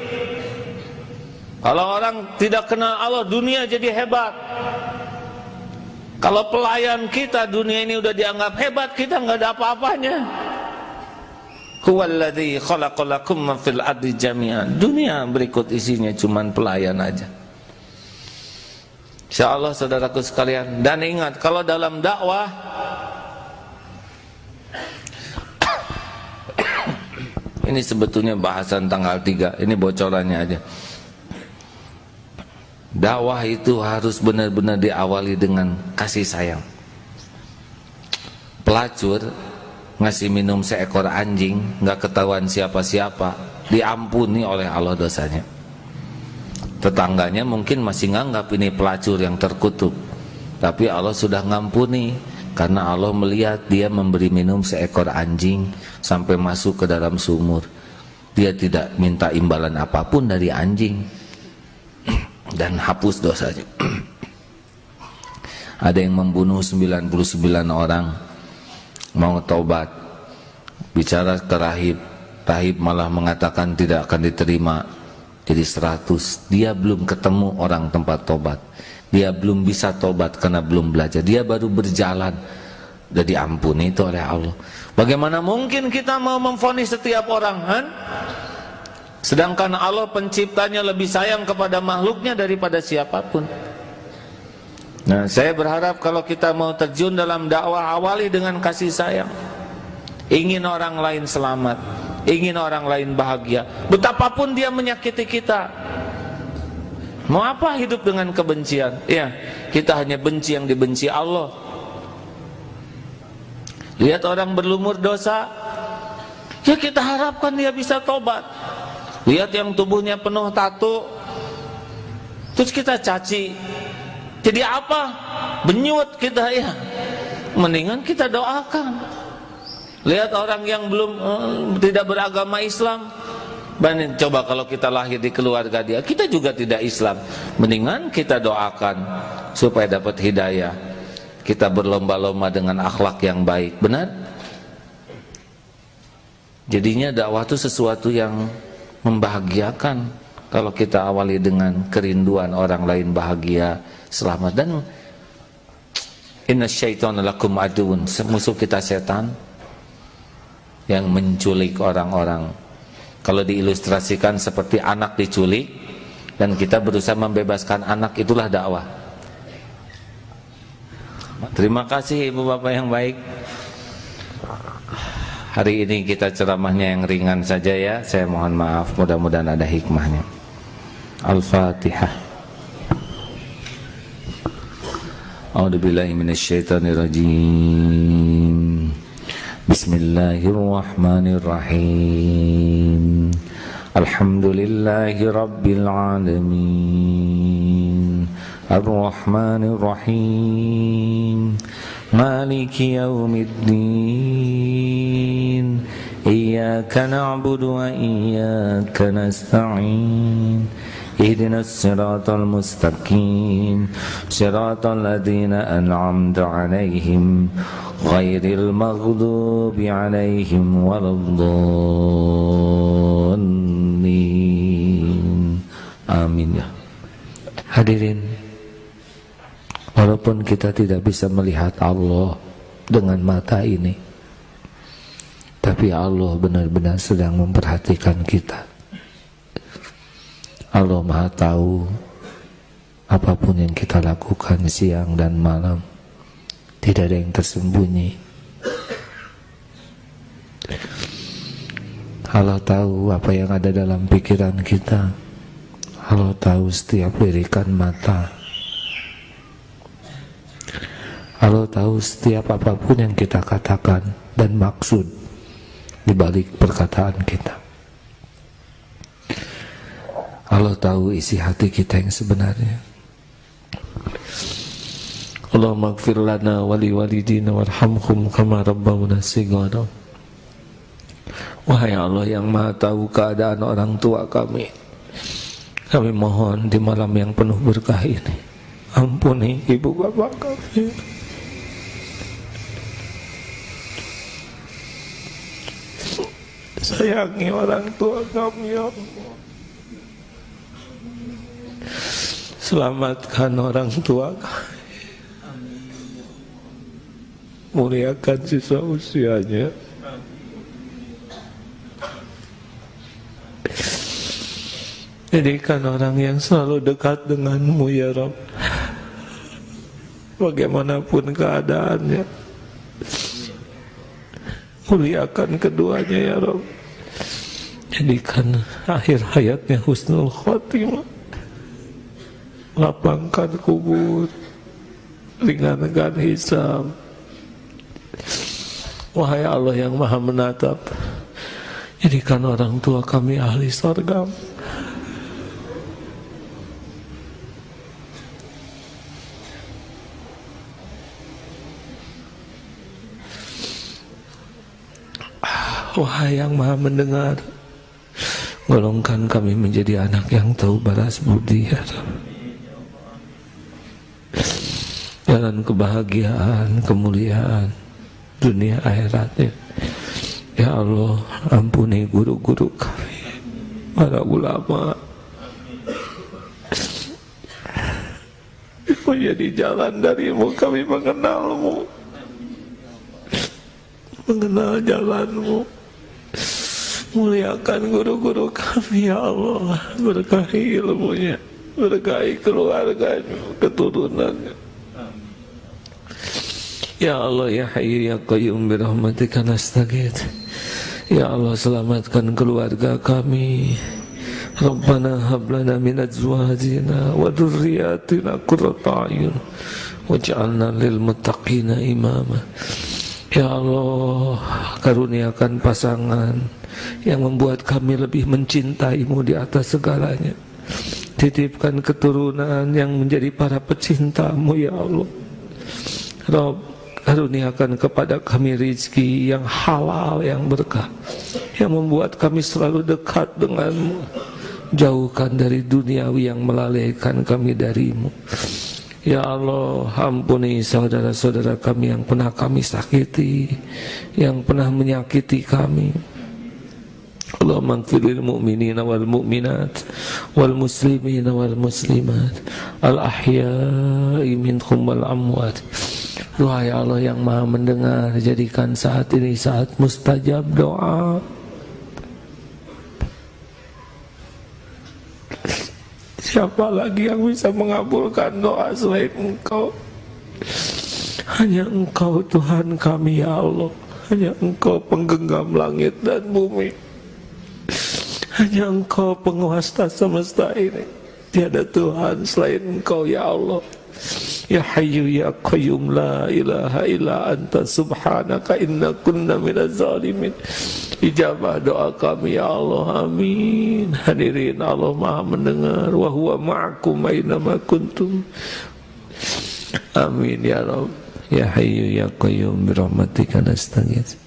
Kalau orang tidak kenal Allah, dunia jadi hebat. Kalau pelayan kita, dunia ini udah dianggap hebat, kita nggak ada apa-apanya. Huwallazi khalaqalakum ma fil ardi jami'an. Dunia berikut isinya cuman pelayan aja. Insyaallah saudaraku sekalian, dan ingat kalau dalam dakwah ini sebetulnya bahasan tanggal 3, ini bocorannya aja. Dakwah itu harus benar-benar diawali dengan kasih sayang. Pelacur ngasih minum seekor anjing, nggak ketahuan siapa-siapa, diampuni oleh Allah dosanya. Tetangganya mungkin masih nganggap ini pelacur yang terkutuk, tapi Allah sudah ngampuni karena Allah melihat dia memberi minum seekor anjing sampai masuk ke dalam sumur. Dia tidak minta imbalan apapun dari anjing dan hapus dosanya. Ada yang membunuh 99 orang, mau taubat, bicara ke rahib, rahib malah mengatakan tidak akan diterima. Jadi 100, dia belum ketemu orang tempat tobat, dia belum bisa tobat karena belum belajar, dia baru berjalan, udah diampuni itu oleh Allah. Bagaimana mungkin kita mau memvonis setiap orang, kan? Sedangkan Allah penciptanya lebih sayang kepada makhluknya daripada siapapun. Nah, saya berharap kalau kita mau terjun dalam dakwah, awali dengan kasih sayang. Ingin orang lain selamat, ingin orang lain bahagia, betapapun dia menyakiti kita. Mau apa hidup dengan kebencian? Ya, kita hanya benci yang dibenci Allah. Lihat orang berlumur dosa, ya kita harapkan dia bisa tobat. Lihat yang tubuhnya penuh tato, terus kita caci, jadi apa? Benyut kita, ya. Mendingan kita doakan. Lihat orang yang belum tidak beragama Islam, coba kalau kita lahir di keluarga dia, kita juga tidak Islam, mendingan kita doakan supaya dapat hidayah. Kita berlomba-lomba dengan akhlak yang baik, benar? Jadinya dakwah itu sesuatu yang membahagiakan kalau kita awali dengan kerinduan orang lain bahagia, selamat. Dan innasyaitonal lakum aduun, musuh kita setan yang menculik orang-orang. Kalau diilustrasikan seperti anak diculik dan kita berusaha membebaskan anak, itulah dakwah. Terima kasih ibu bapak yang baik. Hari ini kita ceramahnya yang ringan saja ya. Saya mohon maaf, mudah-mudahan ada hikmahnya. Al-Fatihah. A'udzubillahi minasyaitonirrajim. Bismillahirrahmanirrahim. Alhamdulillahi rabbil alamin. Ar-Rahmanirrahim. Maliki yaumiddin. Iyyaka na'budu wa iyyaka nasta'in. Ihdinas siratal mustaqim, siratal ladzina an'amta 'alaihim ghairil maghdubi 'alaihim waladdallin. Amin ya. Hadirin, walaupun kita tidak bisa melihat Allah dengan mata ini, tapi Allah benar-benar sedang memperhatikan kita. Allah Maha tahu apapun yang kita lakukan siang dan malam, tidak ada yang tersembunyi. Allah tahu apa yang ada dalam pikiran kita. Allah tahu setiap lirikan mata. Allah tahu setiap apapun yang kita katakan dan maksud di balik perkataan kita. Allah tahu isi hati kita yang sebenarnya. Allahumma ighfir lana wa li walidina warhamhum kama rabbawna shighara. Wahai Allah yang Maha tahu keadaan orang tua kami mohon di malam yang penuh berkah ini, ampuni ibu bapak kami. Sayangi orang tua kami ya Allah. Selamatkan orang tua kami. Muliakan sisa usianya. Jadikan orang yang selalu dekat denganmu ya Rabb, bagaimanapun keadaannya. Muliakan keduanya ya Rabb. Jadikan akhir hayatnya husnul khotimah. Lapangkan kubur, ringankan hisab. Wahai Allah yang Maha menatap, jadikan orang tua kami ahli surga. Wahai yang Maha mendengar, golongkan kami menjadi anak yang tahu balas budi ya Allah. Jalan kebahagiaan, kemuliaan dunia akhiratnya ya Allah. Ampuni guru-guru kami, para ulama, menjadi jalan darimu kami mengenalmu, mengenal jalanmu. Muliakan guru-guru kami ya Allah, berkahi ilmunya, berkahi keluarganya, keturunannya. Ya Allah ya Hayyu ya Qayyum bi rahmatika nastaghits. Ya Allah selamatkan keluarga kami. Rabbana hab lana min azwajina wa dhurriyyatina qurrata a'yun waj'alna lil muttaqina imama. Ya Allah karuniakan pasangan yang membuat kami lebih mencintai-Mu di atas segalanya. Titipkan keturunan yang menjadi para pecinta-Mu ya Allah. Rabb, karuniakan kepada kami rizki yang halal, yang berkah, yang membuat kami selalu dekat dengan-Mu. Jauhkan dari duniawi yang melalaikan kami dari-Mu. Ya Allah, ampuni saudara-saudara kami yang pernah kami sakiti, yang pernah menyakiti kami. Allahumma ighfir lil mu'minina wal mu'minat wal muslimina wal muslimat al ahya'i minhum wal amwat. Doa ya Allah yang Maha mendengar, jadikan saat ini saat mustajab doa. Siapa lagi yang bisa mengabulkan doa selain Engkau? Hanya Engkau Tuhan kami ya Allah. Hanya Engkau penggenggam langit dan bumi. Hanya Engkau penguasa semesta ini. Tiada Tuhan selain Engkau ya Allah. Ya Hayyu ya Qayyum la ilaha illa anta subhanaka inna kunna minaz zalimin. Ijabah doa kami ya Allah, amin. Hadirin, Allah Maha mendengar. Wa huwa ma'akum aynama kuntum. Amin ya Rabb. Ya Hayyu ya Qayyum bi rahmatika nastaghits.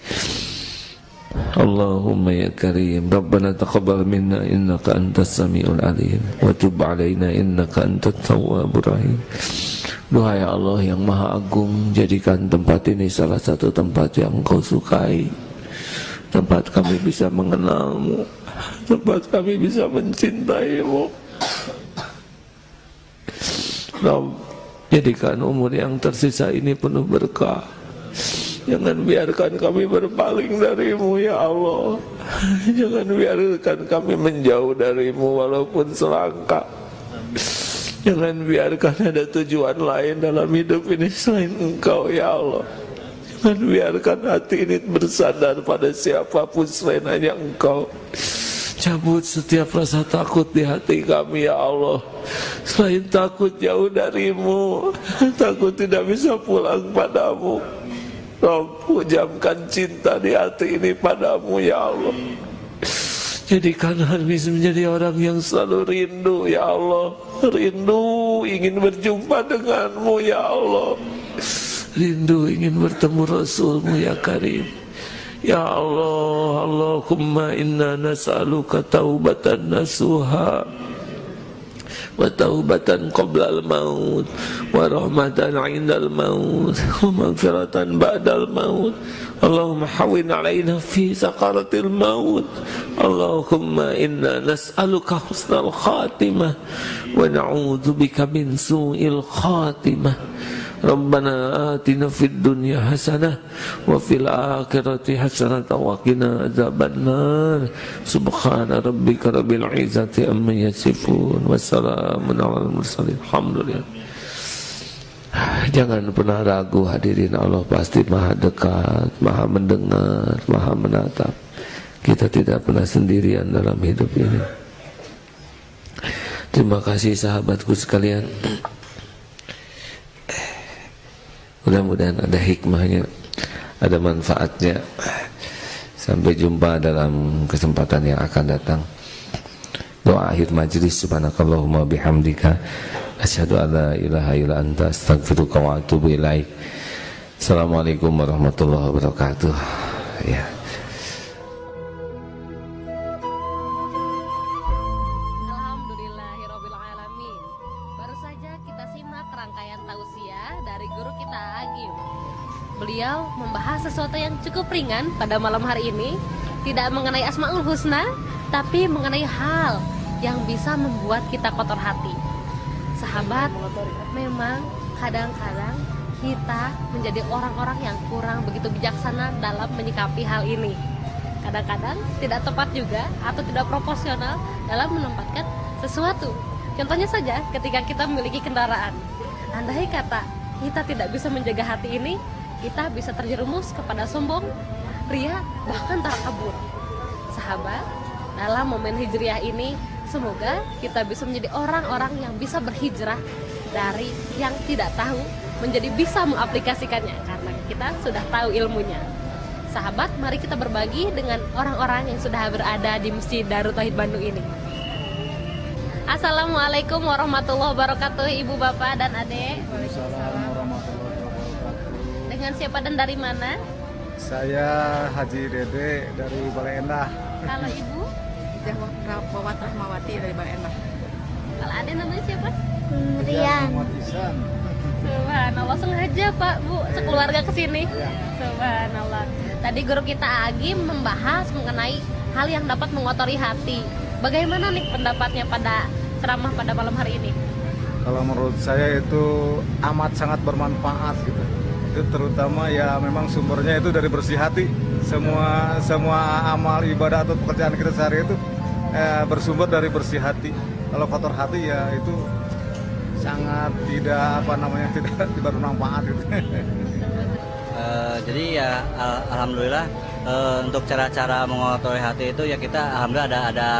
Allahumma ya Karim, Rabbana taqabbal minna innaka antas samiul alim wa tub alaina innaka antat tawwabur rahim. Doa ya Allah yang Maha Agung, jadikan tempat ini salah satu tempat yang Engkau sukai, tempat kami bisa mengenal-Mu, tempat kami bisa mencintai-Mu. Rabb, jadikan umur yang tersisa ini penuh berkah. Jangan biarkan kami berpaling dari-Mu ya Allah. Jangan biarkan kami menjauh dari-Mu walaupun selangkah. Jangan biarkan ada tujuan lain dalam hidup ini selain Engkau ya Allah. Jangan biarkan hati ini bersandar pada siapapun selain hanya Engkau. Cabut setiap rasa takut di hati kami ya Allah. Selain takut jauh dari-Mu, takut tidak bisa pulang padamu. Rabb, pujamkan cinta di hati ini padamu ya Allah. Jadikan kami menjadi orang yang selalu rindu ya Allah. Rindu ingin berjumpa denganmu ya Allah. Rindu ingin bertemu Rasulmu ya Karim. Ya Allah, Allahumma inna nas'aluka taubatan nasuha wa taubatan qabla al-maut wa rahmatan 'inda al-maut wa maghfiratan ba'da al-maut. Allahumma hawwin 'alaina fi sakaratil maut. Allahumma inna nas'aluka husnal khatimah wa na'udzubika min su'il khatimah. Rabbana atina fid dunya hasanah wa fil akhirati hasanah wa qina adzabannar. Subhana rabbika rabbil izzati amma yasifun wa salamun alal mursalin. Alhamdulillah. Jangan pernah ragu hadirin, Allah pasti Maha dekat, Maha mendengar, Maha menatap. Kita tidak pernah sendirian dalam hidup ini. Terima kasih sahabatku sekalian. Mudah-mudahan ada hikmahnya, ada manfaatnya. Sampai jumpa dalam kesempatan yang akan datang. Doa akhir majlis, subhanakallahumma bihamdika asyhadu an la ilaha illa anta astaghfiruka wa atubu ilaik. Assalamualaikum warahmatullahi wabarakatuh. Ya. Alhamdulillahirobbilalamin. Baru saja kita simak rangkaian tausiah dari guru kita Agim. Beliau membahas sesuatu yang cukup ringan pada malam hari ini, tidak mengenai Asmaul Husna, tapi mengenai hal yang bisa membuat kita kotor hati. Sahabat, memang kadang-kadang kita menjadi orang-orang yang kurang begitu bijaksana dalam menyikapi hal ini. Kadang-kadang tidak tepat juga atau tidak proporsional dalam menempatkan sesuatu. Contohnya saja ketika kita memiliki kendaraan. Andai kata kita tidak bisa menjaga hati ini, kita bisa terjerumus kepada sombong, ria, bahkan takabur. Sahabat, dalam momen hijriah ini, semoga kita bisa menjadi orang-orang yang bisa berhijrah dari yang tidak tahu menjadi bisa mengaplikasikannya karena kita sudah tahu ilmunya. Sahabat, mari kita berbagi dengan orang-orang yang sudah berada di Masjid Darut Tauhid Bandung ini. Assalamualaikum warahmatullahi wabarakatuh, Ibu, Bapak, dan Adek. Waalaikumsalam warahmatullahi wabarakatuh. Dengan siapa dan dari mana? Saya Haji Dede dari Balai Endah. Kalau Ibu? Wawat Rahmawati dari Balai Endah. Kalau Adek namanya siapa? Rian Muhammad Ihsan. Subhanallah, sengaja Pak, Bu, sekeluarga kesini. Subhanallah. Tadi guru kita Agi membahas mengenai hal yang dapat mengotori hati. Bagaimana nih pendapatnya pada ceramah pada malam hari ini? Kalau menurut saya itu amat sangat bermanfaat gitu. Itu terutama ya memang sumbernya itu dari bersih hati. Semua amal ibadah atau pekerjaan kita sehari itu bersumber dari bersih hati. Kalau kotor hati ya itu sangat tidak tidak bermanfaat gitu. Jadi ya alhamdulillah untuk cara-cara mengotori hati itu ya kita alhamdulillah ada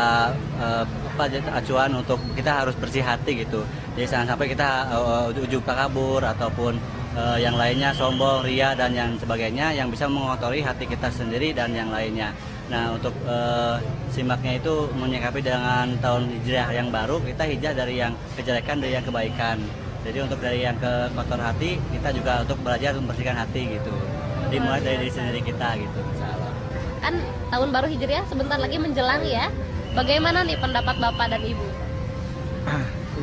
acuan untuk kita harus bersih hati gitu. Jadi jangan sampai kita ujub takabur ataupun yang lainnya sombong, ria dan yang sebagainya yang bisa mengotori hati kita sendiri dan yang lainnya. Nah untuk simaknya itu menyikapi dengan tahun hijriah yang baru, kita hijrah dari yang kejelekan dari yang kebaikan. Jadi untuk dari yang ke kotor hati, kita juga untuk belajar membersihkan hati gitu. Dimulai dari diri sendiri kita gitu. Insyaallah. Kan tahun baru hijriah sebentar lagi menjelang ya. Bagaimana nih pendapat Bapak dan Ibu?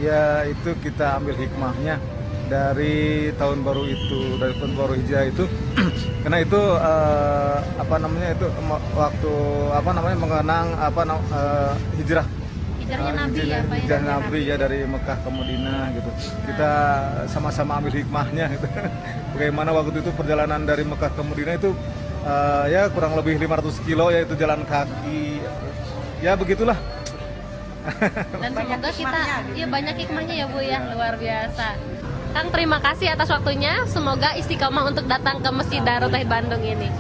Ya itu kita ambil hikmahnya dari tahun baru itu, dari tahun baru hijriah itu. Karena itu waktu mengenang hijrah. Hijrahnya Nabi ya Pak ya? Hijrah Nabi ya dari Mekah ke Madinah gitu. Kita sama-sama ambil hikmahnya gitu. Bagaimana waktu itu perjalanan dari Mekah ke Madinah itu ya kurang lebih 500 kilo ya itu jalan kaki. Ya begitulah. Dan semoga kita ya banyak hikmahnya ya Bu ya, luar biasa. Kang, terima kasih atas waktunya. Semoga istiqomah untuk datang ke Masjid Darut Tauhid Bandung ini.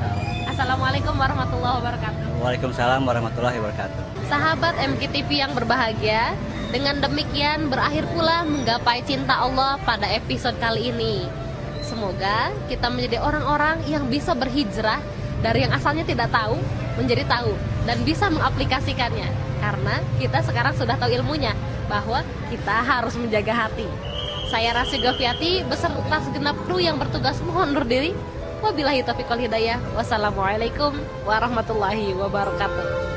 Assalamualaikum warahmatullahi wabarakatuh. Waalaikumsalam warahmatullahi wabarakatuh. Sahabat MKTV yang berbahagia, dengan demikian berakhir pula menggapai cinta Allah pada episode kali ini. Semoga kita menjadi orang-orang yang bisa berhijrah dari yang asalnya tidak tahu menjadi tahu dan bisa mengaplikasikannya. Karena kita sekarang sudah tahu ilmunya bahwa kita harus menjaga hati. Saya Rasy Gafiati beserta segenap kru yang bertugas mohon undur diri. Wabillahi taufiq wal hidayah. Wassalamualaikum warahmatullahi wabarakatuh.